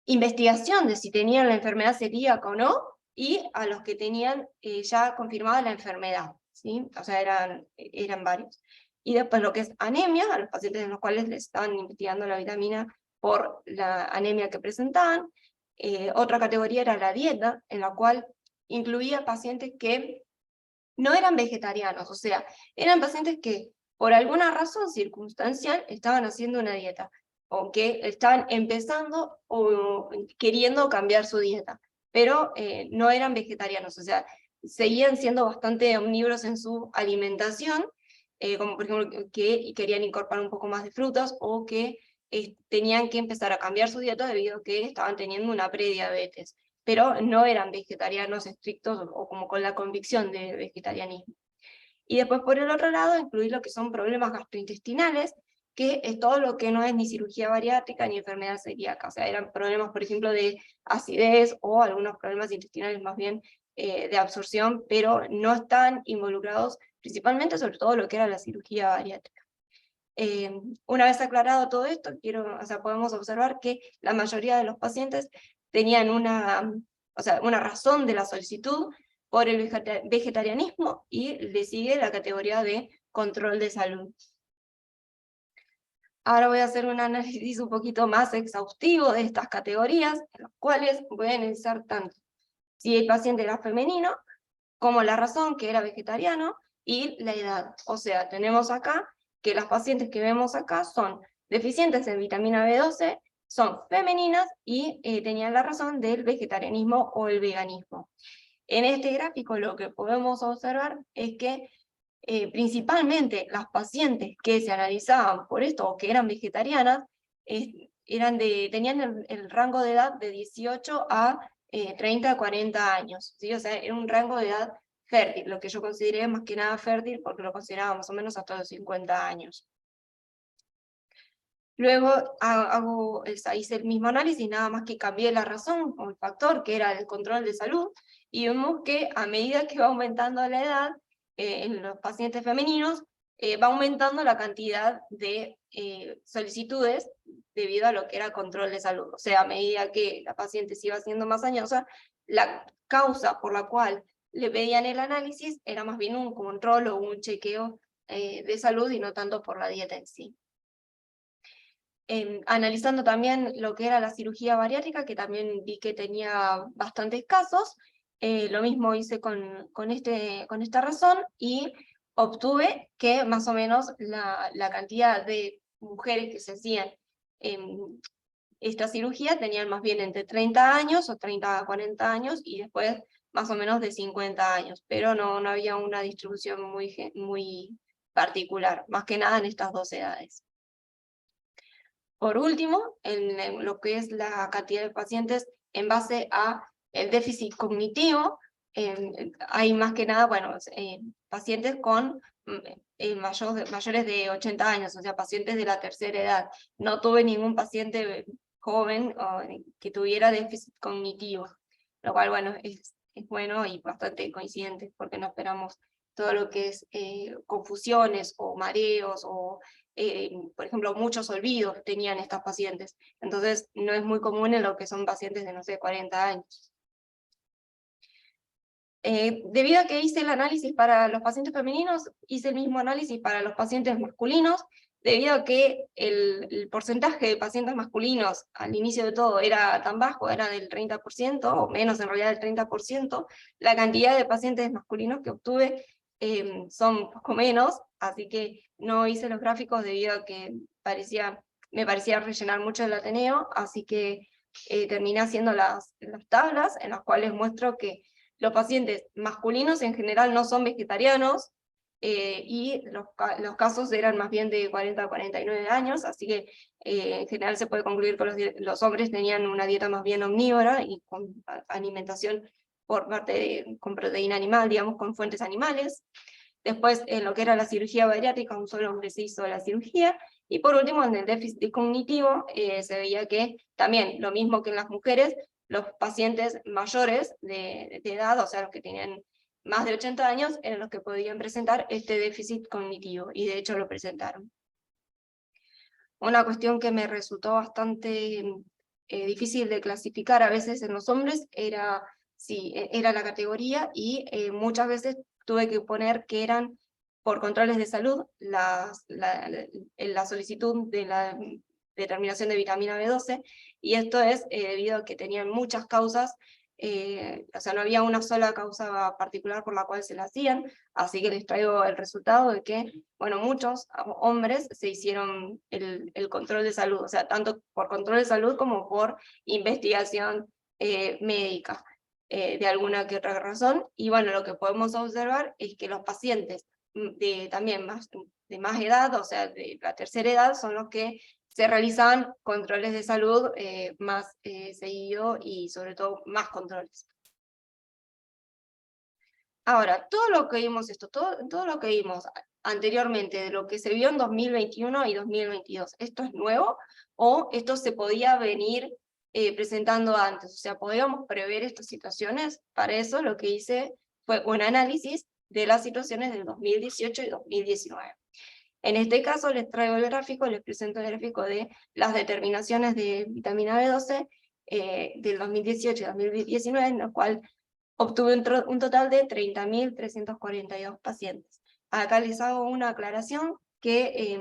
investigación de si tenían la enfermedad celíaca o no, y a los que tenían ya confirmada la enfermedad, ¿sí? O sea, eran varios. Y después lo que es anemia, a los pacientes en los cuales les estaban investigando la vitamina por la anemia que presentaban. Otra categoría era la dieta, en la cual incluía pacientes que no eran vegetarianos, o sea, eran pacientes que por alguna razón circunstancial estaban haciendo una dieta, o que estaban empezando o queriendo cambiar su dieta, pero no eran vegetarianos, o sea, seguían siendo bastante omnívoros en su alimentación, como por ejemplo que querían incorporar un poco más de frutas, o que tenían que empezar a cambiar su dieta debido a que estaban teniendo una prediabetes. pero no eran vegetarianos estrictos o como con la convicción de vegetarianismo. Y después por el otro lado incluir lo que son problemas gastrointestinales, que es todo lo que no es ni cirugía bariátrica ni enfermedad celíaca, o sea, eran problemas, por ejemplo, de acidez o algunos problemas intestinales más bien de absorción, pero no están involucrados principalmente sobre todo lo que era la cirugía bariátrica. Una vez aclarado todo esto, podemos observar que la mayoría de los pacientes tenían una razón de la solicitud por el vegetarianismo y le sigue la categoría de control de salud. Ahora voy a hacer un análisis un poquito más exhaustivo de estas categorías, en las cuales voy a analizar tanto si el paciente era femenino, como la razón que era vegetariano, y la edad. O sea, tenemos acá que las pacientes que vemos acá son deficientes en vitamina B12, son femeninas y tenían la razón del vegetarianismo o el veganismo. En este gráfico lo que podemos observar es que principalmente las pacientes que se analizaban por esto o que eran vegetarianas, tenían el rango de edad de 18 a 30 a 40 años, ¿sí? O sea, era un rango de edad fértil, lo que yo consideré más que nada fértil porque lo consideraba más o menos hasta los 50 años. Luego hice el mismo análisis, nada más que cambié la razón o el factor, que era el control de salud, y vemos que a medida que va aumentando la edad, en los pacientes femeninos, va aumentando la cantidad de solicitudes debido a lo que era control de salud. O sea, a medida que la paciente se iba haciendo más añosa, la causa por la cual le pedían el análisis era más bien un control o un chequeo de salud y no tanto por la dieta en sí. Analizando también lo que era la cirugía bariátrica, que también vi que tenía bastantes casos, lo mismo hice con esta razón, y obtuve que más o menos la cantidad de mujeres que se hacían esta cirugía tenían más bien entre 30 años o 30 a 40 años, y después más o menos de 50 años, pero no había una distribución muy particular, más que nada en estas dos edades. Por último, en lo que es la cantidad de pacientes en base a el déficit cognitivo, hay más que nada, pacientes con mayores de 80 años, o sea, pacientes de la tercera edad. No tuve ningún paciente joven que tuviera déficit cognitivo, lo cual, bueno, es bueno y bastante coincidente, porque no esperamos todo lo que es confusiones o mareos o por ejemplo, muchos olvidos tenían estas pacientes. Entonces, no es muy común en lo que son pacientes de, no sé, 40 años. Debido a que hice el análisis para los pacientes femeninos, hice el mismo análisis para los pacientes masculinos, debido a que el porcentaje de pacientes masculinos al inicio de todo era tan bajo, era del 30%, o menos en realidad del 30%, la cantidad de pacientes masculinos que obtuve son poco menos, así que no hice los gráficos debido a que me parecía rellenar mucho el Ateneo, así que terminé haciendo las tablas en las cuales muestro que los pacientes masculinos en general no son vegetarianos, y los casos eran más bien de 40 a 49 años, así que en general se puede concluir que los hombres tenían una dieta más bien omnívora y con alimentación con proteína animal, digamos, con fuentes animales. Después, en lo que era la cirugía bariátrica, un solo hombre se hizo la cirugía. Y por último, en el déficit cognitivo, se veía que también, lo mismo que en las mujeres, los pacientes mayores de edad, o sea, los que tenían más de 80 años, eran los que podían presentar este déficit cognitivo, y de hecho lo presentaron. Una cuestión que me resultó bastante difícil de clasificar a veces en los hombres era la categoría, y muchas veces tuve que poner que eran por controles de salud la solicitud de la determinación de vitamina B12, y esto es debido a que tenían muchas causas, o sea, no había una sola causa particular por la cual se la hacían, así que les traigo el resultado de que, bueno, muchos hombres se hicieron el control de salud, o sea, tanto por control de salud como por investigación médica, de alguna que otra razón. Y bueno, lo que podemos observar es que los pacientes también de más edad, o sea, de la tercera edad, son los que se realizaban controles de salud más seguido y sobre todo más controles. Ahora, todo lo que vimos todo lo que vimos anteriormente de lo que se vio en 2021 y 2022, ¿esto es nuevo o esto se podía venir presentando antes? O sea, ¿podíamos prever estas situaciones? Para eso lo que hice fue un análisis de las situaciones del 2018 y 2019. En este caso les traigo el gráfico, les presento el gráfico de las determinaciones de vitamina B12 del 2018 y 2019, en lo cual obtuve un total de 30.342 pacientes. Acá les hago una aclaración, que,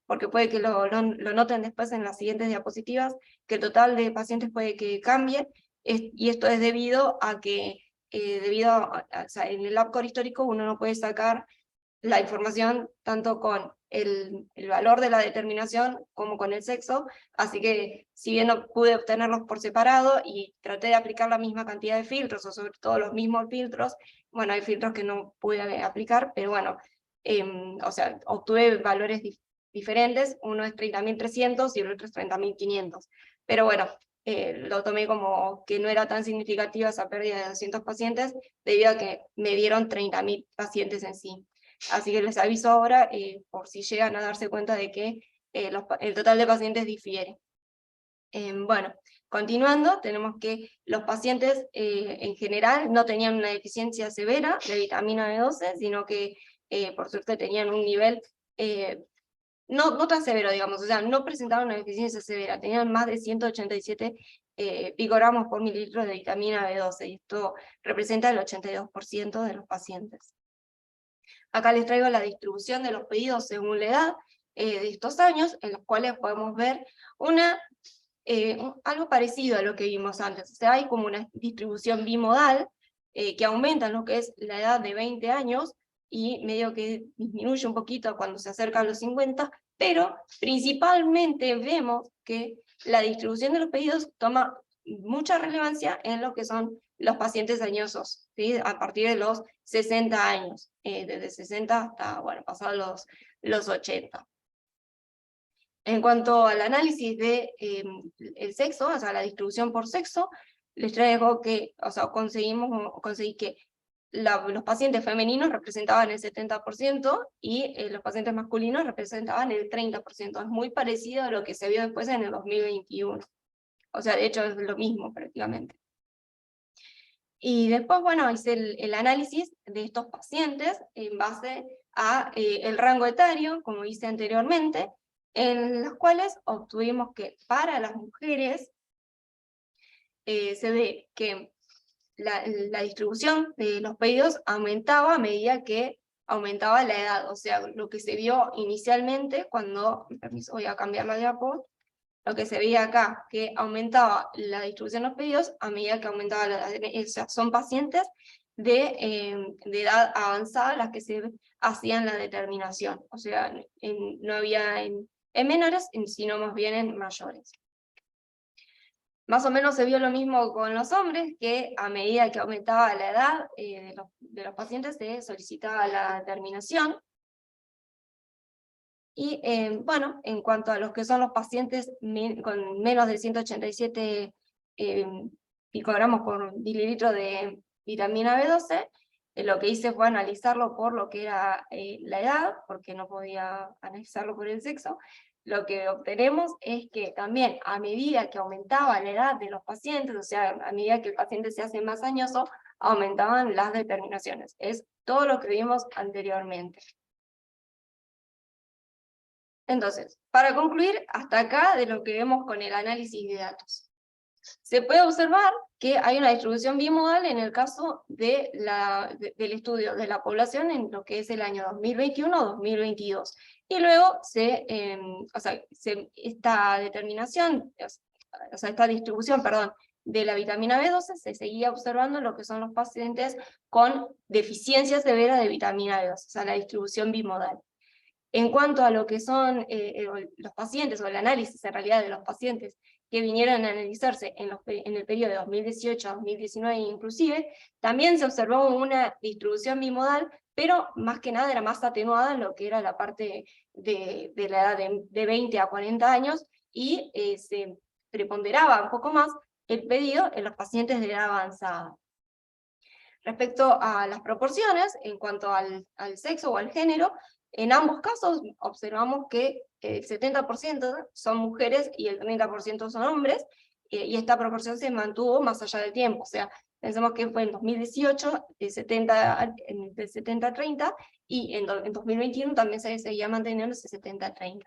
porque puede que lo noten después en las siguientes diapositivas, que el total de pacientes puede que cambie, y esto es debido a que, o sea, en el LabCore histórico uno no puede sacar la información tanto con el valor de la determinación como con el sexo, así que si bien no pude obtenerlos por separado y traté de aplicar la misma cantidad de filtros, o sobre todo los mismos filtros, bueno, hay filtros que no pude aplicar, pero bueno, o sea, obtuve valores diferentes, uno es 30.300 y el otro es 30.500, pero bueno, lo tomé como que no era tan significativa esa pérdida de 200 pacientes, debido a que me dieron 30.000 pacientes en sí. Así que les aviso ahora, por si llegan a darse cuenta de que el total de pacientes difiere. Bueno, continuando, tenemos que los pacientes en general no tenían una deficiencia severa de vitamina B12, sino que por suerte tenían un nivel no tan severo, digamos, o sea, no presentaban una deficiencia severa, tenían más de 187 picogramos por mililitro de vitamina B12, y esto representa el 82% de los pacientes. Acá les traigo la distribución de los pedidos según la edad de estos años, en los cuales podemos ver algo parecido a lo que vimos antes. O sea, hay como una distribución bimodal que aumenta en lo que es la edad de 20 años, y medio que disminuye un poquito cuando se acerca a los 50, pero principalmente vemos que la distribución de los pedidos toma mucha relevancia en lo que son los pacientes añosos, ¿sí? A partir de los 60 años, desde 60 hasta, bueno, pasados los 80. En cuanto al análisis de el sexo, o sea, la distribución por sexo, les traigo que, o sea, conseguí que los pacientes femeninos representaban el 70% y los pacientes masculinos representaban el 30%. Es muy parecido a lo que se vio después en el 2021. O sea, de hecho es lo mismo prácticamente. Y después, bueno, hice el análisis de estos pacientes en base a el rango etario, como hice anteriormente, en los cuales obtuvimos que para las mujeres se ve que la distribución de los pedidos aumentaba a medida que aumentaba la edad. O sea, lo que se vio inicialmente cuando, permiso, voy a cambiar la diapo, lo que se veía acá, que aumentaba la distribución de los pedidos a medida que aumentaba la edad. O sea, son pacientes de edad avanzada las que se hacían la determinación. O sea, no había en menores, sino más bien en mayores. Más o menos se vio lo mismo con los hombres, que a medida que aumentaba la edad de los pacientes se solicitaba la determinación. Y bueno, en cuanto a los que son los pacientes con menos de 187 picogramos por mililitro de vitamina B12, lo que hice fue analizarlo por lo que era la edad, porque no podía analizarlo por el sexo. Lo que obtenemos es que también a medida que aumentaba la edad de los pacientes, o sea, a medida que el paciente se hace más añoso, aumentaban las determinaciones. Es todo lo que vimos anteriormente. Entonces, para concluir, hasta acá de lo que vemos con el análisis de datos. Se puede observar que hay una distribución bimodal en el caso del estudio de la población en lo que es el año 2021-2022. Y luego esta determinación, o sea, esta distribución, perdón, de la vitamina B12 se seguía observando en lo que son los pacientes con deficiencia severa de vitamina B12, o sea, la distribución bimodal. En cuanto a lo que son los pacientes, o el análisis en realidad de los pacientes que vinieron a analizarse en el periodo de 2018 a 2019 inclusive, también se observó una distribución bimodal, pero más que nada era más atenuada en lo que era la parte de la edad de 20 a 40 años, y se preponderaba un poco más el pedido en los pacientes de edad avanzada. Respecto a las proporciones, en cuanto al sexo o al género, en ambos casos observamos que el 70% son mujeres y el 30% son hombres, y esta proporción se mantuvo más allá del tiempo. O sea, pensemos que fue en 2018 de 70-30, y en 2021 también se seguía manteniendo ese 70-30.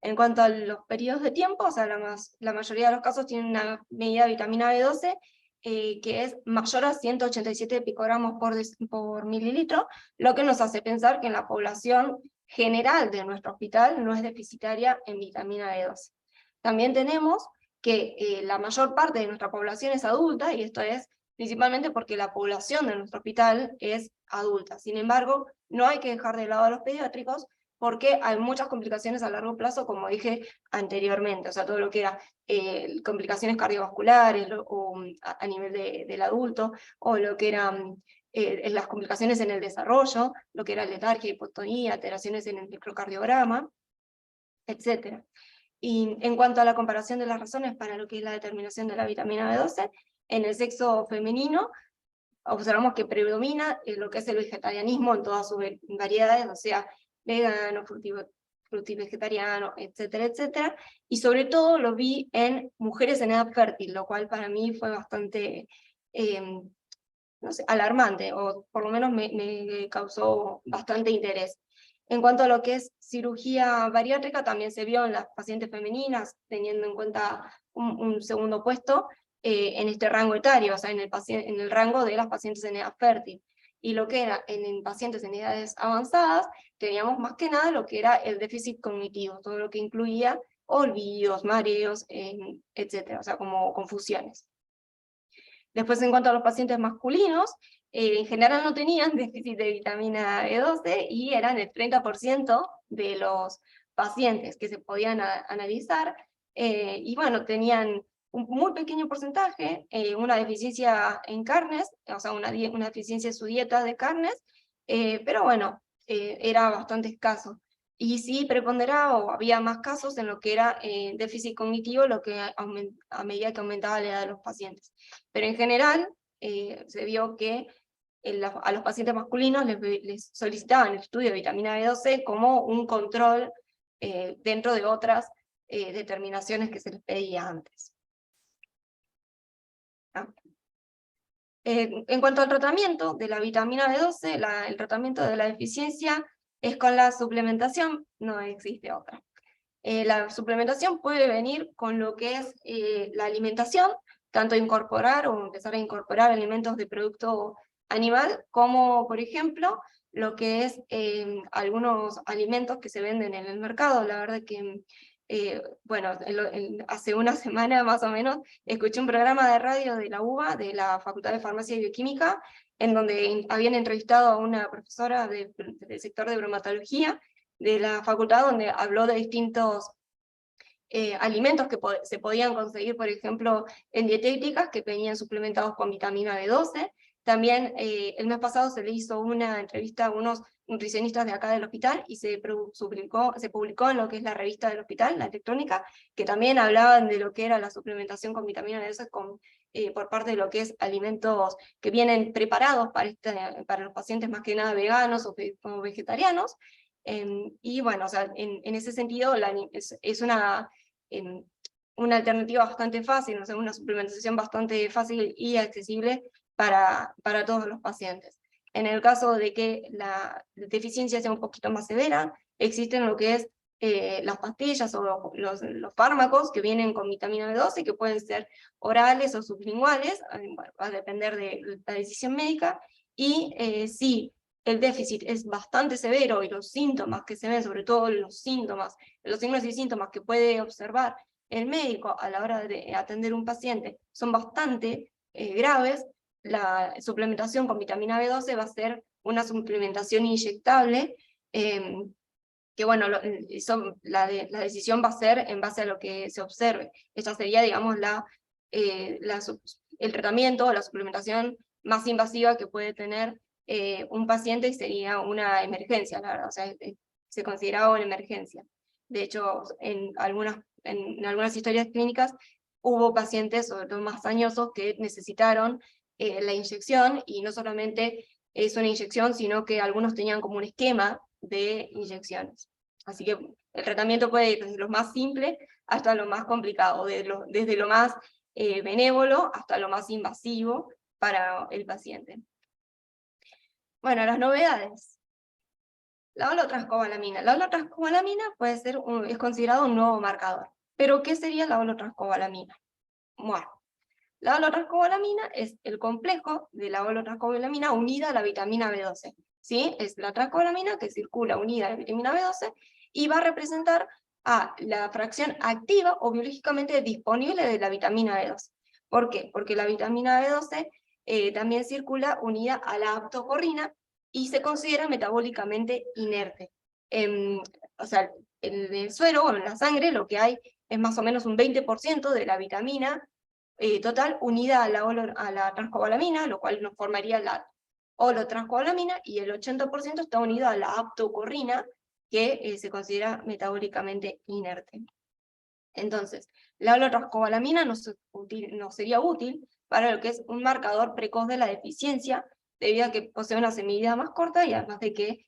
En cuanto a los periodos de tiempo, o sea, la mayoría de los casos tienen una medida de vitamina B12 que es mayor a 187 picogramos por mililitro, lo que nos hace pensar que en la población general de nuestro hospital no es deficitaria en vitamina B12. También tenemos que la mayor parte de nuestra población es adulta, y esto es principalmente porque la población de nuestro hospital es adulta. Sin embargo, no hay que dejar de lado a los pediátricos, porque hay muchas complicaciones a largo plazo, como dije anteriormente, o sea, todo lo que era complicaciones cardiovasculares a nivel del adulto, o lo que eran las complicaciones en el desarrollo, lo que era letargia, hipotonía, alteraciones en el microcardiograma, etc. Y en cuanto a la comparación de las razones para lo que es la determinación de la vitamina B12, en el sexo femenino, observamos que predomina lo que es el vegetarianismo en todas sus variedades, o sea, vegano, frutivegetariano, etcétera, etcétera, y sobre todo lo vi en mujeres en edad fértil, lo cual para mí fue bastante, no sé, alarmante, o por lo menos me causó bastante interés. En cuanto a lo que es cirugía bariátrica, también se vio en las pacientes femeninas, teniendo en cuenta un segundo puesto en este rango etario, o sea, en el rango de las pacientes en edad fértil. Y lo que era en pacientes en edades avanzadas, teníamos más que nada lo que era el déficit cognitivo, todo lo que incluía olvidos, mareos, etc., o sea, como confusiones. Después, en cuanto a los pacientes masculinos, en general no tenían déficit de vitamina B12, y eran el 30% de los pacientes que se podían analizar, y bueno, tenían un muy pequeño porcentaje, una deficiencia en carnes, o sea, una deficiencia en su dieta de carnes, pero bueno, era bastante escaso. Y sí preponderaba, o había más casos en lo que era déficit cognitivo, lo que a medida que aumentaba la edad de los pacientes. Pero en general se vio que a los pacientes masculinos les solicitaban el estudio de vitamina B12 como un control dentro de otras determinaciones que se les pedía antes. En cuanto al tratamiento de la vitamina B12, el tratamiento de la deficiencia es con la suplementación, no existe otra. La suplementación puede venir con lo que es la alimentación, tanto incorporar o empezar a incorporar alimentos de producto animal, como por ejemplo lo que es algunos alimentos que se venden en el mercado. La verdad que, bueno, hace una semana más o menos, escuché un programa de radio de la UBA, de la Facultad de Farmacia y Bioquímica, en donde habían entrevistado a una profesora del sector de bromatología de la facultad, donde habló de distintos alimentos que se podían conseguir, por ejemplo, en dietéticas, que venían suplementados con vitamina B12. También el mes pasado se le hizo una entrevista a unos nutricionistas de acá del hospital, y se publicó en lo que es la revista del hospital, la electrónica, que también hablaban de lo que era la suplementación con vitamina B12 por parte de lo que es alimentos que vienen preparados para los pacientes más que nada veganos o vegetarianos. Y bueno, o sea, en ese sentido es una alternativa bastante fácil, o sea, una suplementación bastante fácil y accesible para todos los pacientes. En el caso de que la deficiencia sea un poquito más severa, existen lo que es las pastillas o los fármacos que vienen con vitamina B12, que pueden ser orales o sublinguales, bueno, va a depender de la decisión médica, y si el déficit es bastante severo y los síntomas que se ven, sobre todo los signos y síntomas que puede observar el médico a la hora de atender un paciente son bastante graves, la suplementación con vitamina B12 va a ser una suplementación inyectable, que bueno, la decisión va a ser en base a lo que se observe. Esta sería, digamos, el tratamiento o la suplementación más invasiva que puede tener un paciente y sería una emergencia, la verdad, o sea, se consideraba una emergencia. De hecho, en algunas historias clínicas hubo pacientes, sobre todo más añosos, que necesitaron la inyección, y no solamente es una inyección, sino que algunos tenían como un esquema de inyecciones. Así que el tratamiento puede ir desde lo más simple hasta lo más complicado, desde lo más benévolo hasta lo más invasivo para el paciente. Bueno, las novedades. La holotranscobalamina. La holotranscobalamina puede ser es considerado un nuevo marcador. ¿Pero qué sería la holotranscobalamina? Bueno, la holotranscobalamina es el complejo de la holotranscobalamina unida a la vitamina B12. ¿Sí? Es la transcobalamina que circula unida a la vitamina B12 y va a representar a la fracción activa o biológicamente disponible de la vitamina B12. ¿Por qué? Porque la vitamina B12 también circula unida a la aptocorrina y se considera metabólicamente inerte. O sea, en el suero o en la sangre lo que hay es más o menos un 20% de la vitamina total unida a la transcobalamina, lo cual nos formaría la holotranscobalamina, y el 80% está unido a la aptocorrina, que se considera metabólicamente inerte. Entonces, la holotranscobalamina nos sería útil para lo que es un marcador precoz de la deficiencia, debido a que posee una semivida más corta y además de que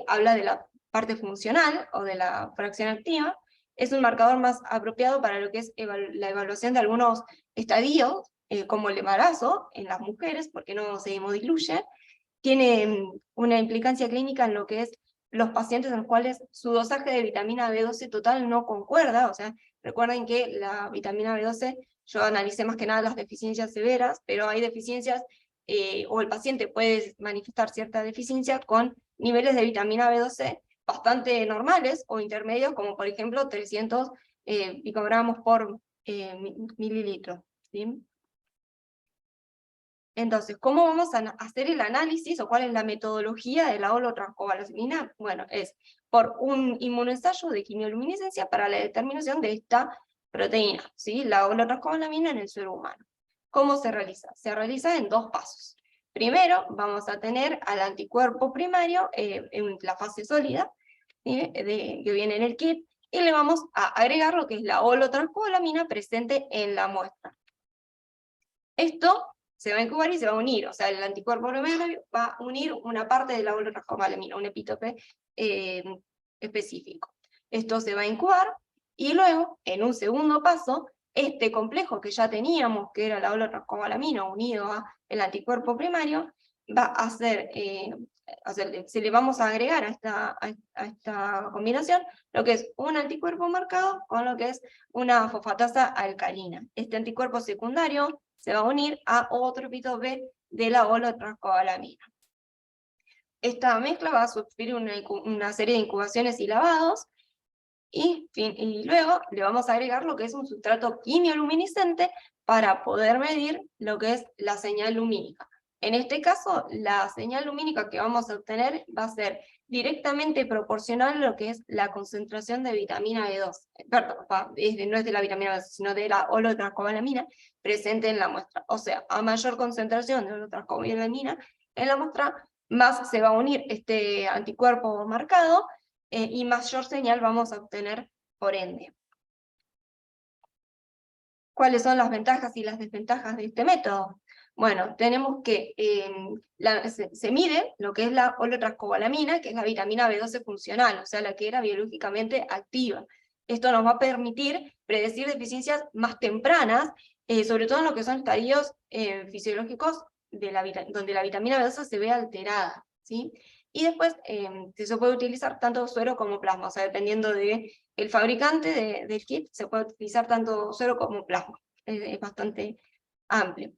habla de la parte funcional o de la fracción activa. Es un marcador más apropiado para lo que es la evaluación de algunos estadios, como el embarazo en las mujeres, porque no se hemodiluye. Tiene una implicancia clínica en lo que es los pacientes en los cuales su dosaje de vitamina B12 total no concuerda. O sea, recuerden que la vitamina B12, yo analicé más que nada las deficiencias severas, pero hay deficiencias, o el paciente puede manifestar cierta deficiencia con niveles de vitamina B12 bastante normales o intermedios, como por ejemplo 300 picogramos por mililitro, ¿sí? Entonces, ¿cómo vamos a hacer el análisis o cuál es la metodología de la holotranscobalamina? Bueno, es por un inmunoensayo de quimioluminiscencia para la determinación de esta proteína, ¿sí? La holotranscobalamina en el suero humano. ¿Cómo se realiza? Se realiza en dos pasos. Primero, vamos a tener al anticuerpo primario en la fase sólida, ¿sí? Que viene en el kit, y le vamos a agregar lo que es la holotranscobalamina presente en la muestra. Esto se va a incubar y se va a unir, o sea, el anticuerpo primario va a unir una parte de la holotranscobalamina, un epítope específico. Esto se va a incubar, y luego, en un segundo paso, este complejo que ya teníamos, que era la holotranscobalamina unido al anticuerpo primario, va a ser, se le vamos a agregar a esta combinación lo que es un anticuerpo marcado con lo que es una fosfatasa alcalina. Este anticuerpo secundario se va a unir a otro epítope de la holotranscobalamina. Esta mezcla va a sufrir una serie de incubaciones y lavados, y luego le vamos a agregar lo que es un sustrato quimioluminiscente para poder medir lo que es la señal lumínica. En este caso, la señal lumínica que vamos a obtener va a ser directamente proporcional a lo que es la concentración de vitamina B2, perdón, no es de la vitamina B2, sino de la holotranscobalamina presente en la muestra. O sea, a mayor concentración de holotranscobalamina en la muestra, más se va a unir este anticuerpo marcado, y mayor señal vamos a obtener por ende. ¿Cuáles son las ventajas y las desventajas de este método? Bueno, tenemos que se mide lo que es la holotranscobalamina, que es la vitamina B12 funcional, o sea, la que era biológicamente activa. Esto nos va a permitir predecir deficiencias más tempranas, sobre todo en lo que son estadios fisiológicos donde la vitamina B12 se ve alterada, ¿sí? Y después se puede utilizar tanto suero como plasma, o sea, dependiendo del fabricante del kit, se puede utilizar tanto suero como plasma. Es bastante amplio.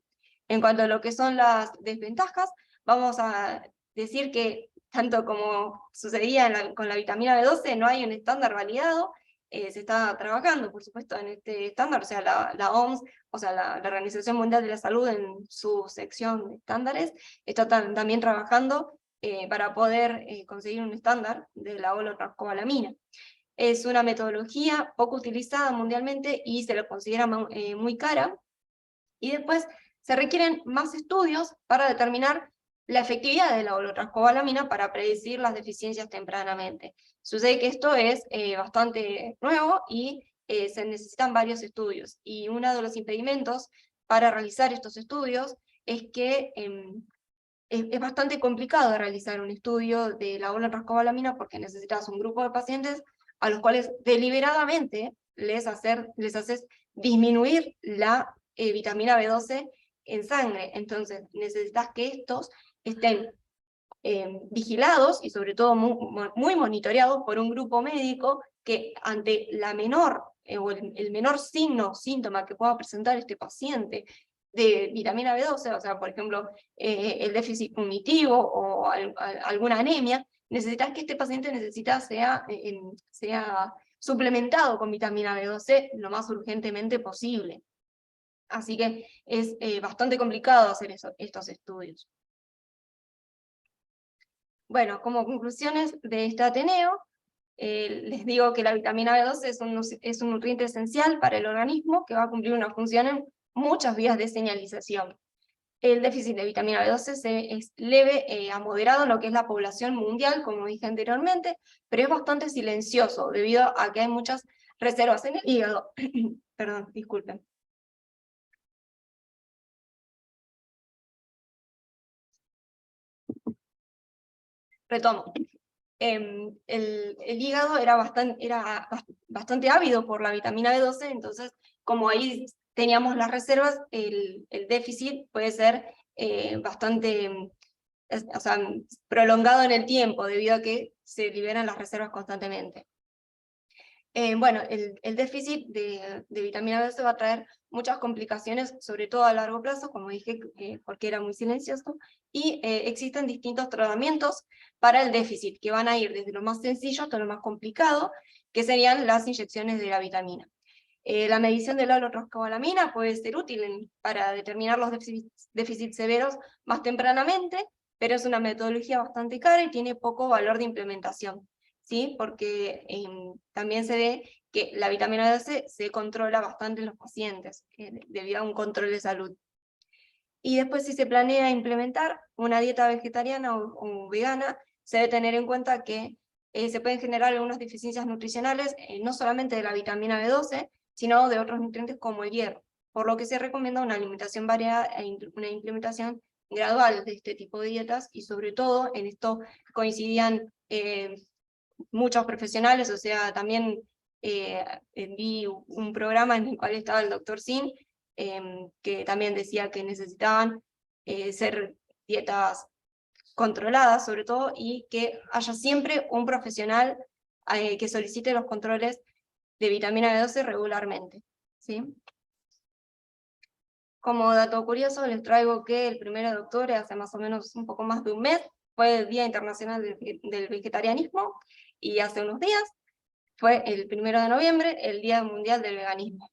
En cuanto a lo que son las desventajas, vamos a decir que, tanto como sucedía con la vitamina B12, no hay un estándar validado. Se está trabajando, por supuesto, en este estándar, o sea, la OMS, o sea, la Organización Mundial de la Salud, en su sección de estándares, está también trabajando para poder conseguir un estándar de la holotranscobalamina. Es una metodología poco utilizada mundialmente y se la considera muy cara, y después se requieren más estudios para determinar la efectividad de la holotranscobalamina para predecir las deficiencias tempranamente. Sucede que esto es bastante nuevo y se necesitan varios estudios, y uno de los impedimentos para realizar estos estudios es que es bastante complicado realizar un estudio de la holotranscobalamina porque necesitas un grupo de pacientes a los cuales deliberadamente les haces disminuir la vitamina B12 en sangre. Entonces necesitas que estos estén vigilados y sobre todo muy monitoreados por un grupo médico que ante la menor o el menor síntoma que pueda presentar este paciente de vitamina B12, o sea, por ejemplo, el déficit cognitivo o alguna anemia, necesitas que este paciente sea suplementado con vitamina B12 lo más urgentemente posible. Así que es bastante complicado hacer estos estudios. Bueno, como conclusiones de este Ateneo, les digo que la vitamina B12 es un nutriente esencial para el organismo que va a cumplir una función en muchas vías de señalización. El déficit de vitamina B12 es leve a moderado en lo que es la población mundial, como dije anteriormente, pero es bastante silencioso debido a que hay muchas reservas en el hígado. Perdón, disculpen. Retomo. El hígado era bastante ávido por la vitamina B12, entonces como ahí teníamos las reservas, el déficit puede ser bastante o sea, prolongado en el tiempo, debido a que se liberan las reservas constantemente. Bueno, el déficit de vitamina B12 va a traer muchas complicaciones, sobre todo a largo plazo, como dije, porque era muy silencioso, y existen distintos tratamientos para el déficit, que van a ir desde lo más sencillo hasta lo más complicado, que serían las inyecciones de la vitamina. La medición de la holotranscobalamina puede ser útil para determinar los déficits severos más tempranamente, pero es una metodología bastante cara y tiene poco valor de implementación, ¿sí? Porque también se ve que la vitamina D se controla bastante en los pacientes, debido a un control de salud. Y después, si se planea implementar una dieta vegetariana o vegana, se debe tener en cuenta que se pueden generar algunas deficiencias nutricionales, no solamente de la vitamina B12, sino de otros nutrientes como el hierro, por lo que se recomienda una alimentación variada e una implementación gradual de este tipo de dietas, y sobre todo en esto coincidían muchos profesionales, o sea, también vi un programa en el cual estaba el doctor Sin, que también decía que necesitaban ser dietas controladas sobre todo, y que haya siempre un profesional que solicite los controles de vitamina B12 regularmente, ¿sí? Como dato curioso, les traigo que el 1 de octubre, hace más o menos un poco más de un mes, fue el Día Internacional del Vegetarianismo, y hace unos días fue el 1 de noviembre, el Día Mundial del Veganismo.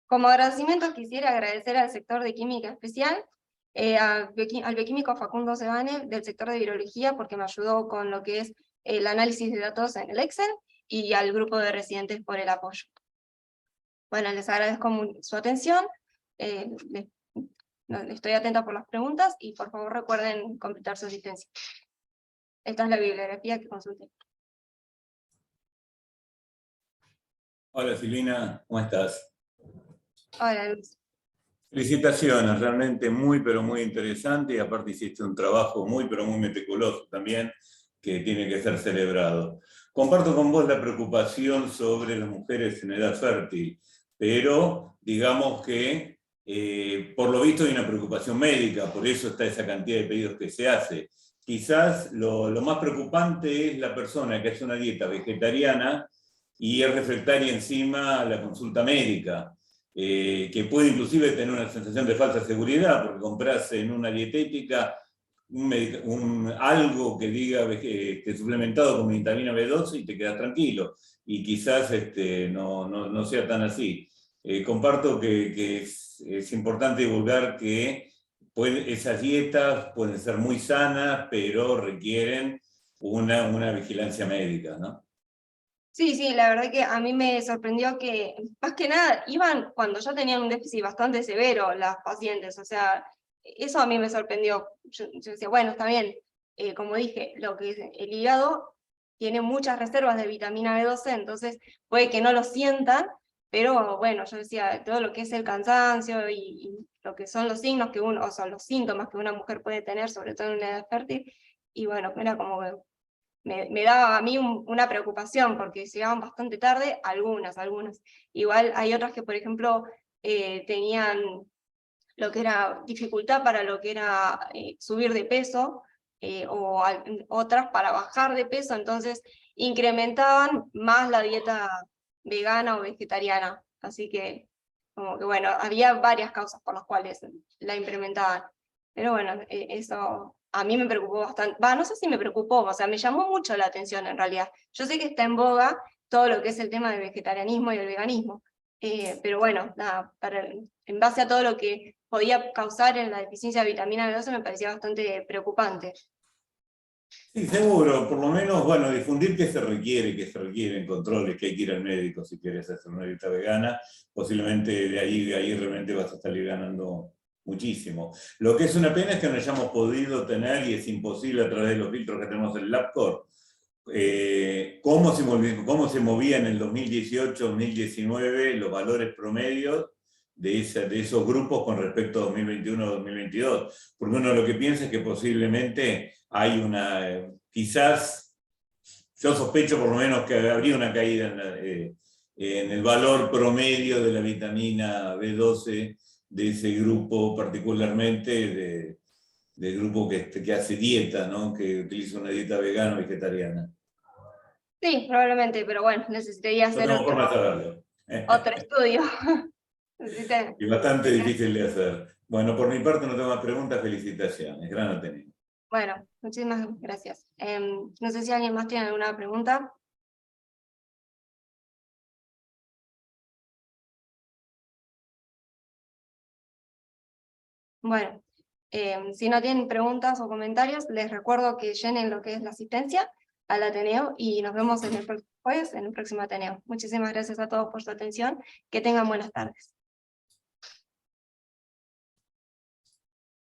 Como agradecimiento quisiera agradecer al sector de Química Especial, al bioquímico Facundo Sebane del sector de Virología, porque me ayudó con lo que es el análisis de datos en el Excel, y al grupo de residentes por el apoyo. Bueno, les agradezco su atención, estoy atenta por las preguntas, y por favor recuerden completar su asistencia. Esta es la bibliografía que consulté. Hola Silvina, ¿cómo estás? Hola, Luis. Felicitaciones, realmente muy pero muy interesante, y aparte hiciste un trabajo muy pero muy meticuloso también, que tiene que ser celebrado. Comparto con vos la preocupación sobre las mujeres en edad fértil, pero digamos que por lo visto hay una preocupación médica, por eso está esa cantidad de pedidos que se hace. Quizás lo más preocupante es la persona que hace una dieta vegetariana y es refractaria encima a la consulta médica, que puede inclusive tener una sensación de falsa seguridad, porque compras en una dietética algo que diga que suplementado con vitamina B12 y te quedas tranquilo, y quizás no sea tan así. Comparto que es importante divulgar que esas dietas pueden ser muy sanas, pero requieren una vigilancia médica, ¿no? Sí, sí, la verdad que a mí me sorprendió que, más que nada, iban cuando ya tenían un déficit bastante severo las pacientes, o sea, eso a mí me sorprendió. Yo decía, bueno, está bien, como dije, lo que es el hígado tiene muchas reservas de vitamina B12, entonces puede que no lo sientan, pero bueno, yo decía, todo lo que es el cansancio y lo que son los signos que uno, o sea, los síntomas que una mujer puede tener, sobre todo en una edad fértil, y bueno, era como que me daba a mí una preocupación, porque llegaban bastante tarde, algunas. Igual hay otras que, por ejemplo, tenían lo que era dificultad para lo que era subir de peso, otras para bajar de peso, entonces incrementaban más la dieta vegana o vegetariana. Así que, como que bueno, había varias causas por las cuales la implementaban. Pero bueno, eso a mí me preocupó bastante. No sé si me preocupó, o sea, me llamó mucho la atención en realidad. Yo sé que está en boga todo lo que es el tema del vegetarianismo y el veganismo, pero bueno, nada, en base a todo lo que podía causar en la deficiencia de vitamina B12 me parecía bastante preocupante. Sí, seguro, por lo menos, bueno, difundir que se requieren controles, que hay que ir al médico si quieres hacer una dieta vegana, posiblemente de ahí realmente vas a salir ganando muchísimo. Lo que es una pena es que no hayamos podido tener, y es imposible a través de los filtros que tenemos en el LabCorp, cómo se movía en el 2018-2019 los valores promedios de esos grupos con respecto a 2021-2022. Porque uno lo que piensa es que posiblemente hay quizás, yo sospecho por lo menos que habría una caída en el valor promedio de la vitamina B12 de ese grupo, particularmente del grupo que hace dieta, ¿no? Que utiliza una dieta vegana o vegetariana. Sí, probablemente, pero bueno, necesitaría No hacer tengo forma de saberlo. otro estudio. Y bastante difícil de hacer. Bueno, por mi parte no tengo más preguntas, felicitaciones. Gran Ateneo. Bueno, muchísimas gracias. No sé si alguien más tiene alguna pregunta. Bueno, si no tienen preguntas o comentarios, les recuerdo que llenen lo que es la asistencia al Ateneo y nos vemos en el próximo jueves, en el próximo Ateneo. Muchísimas gracias a todos por su atención. Que tengan buenas tardes.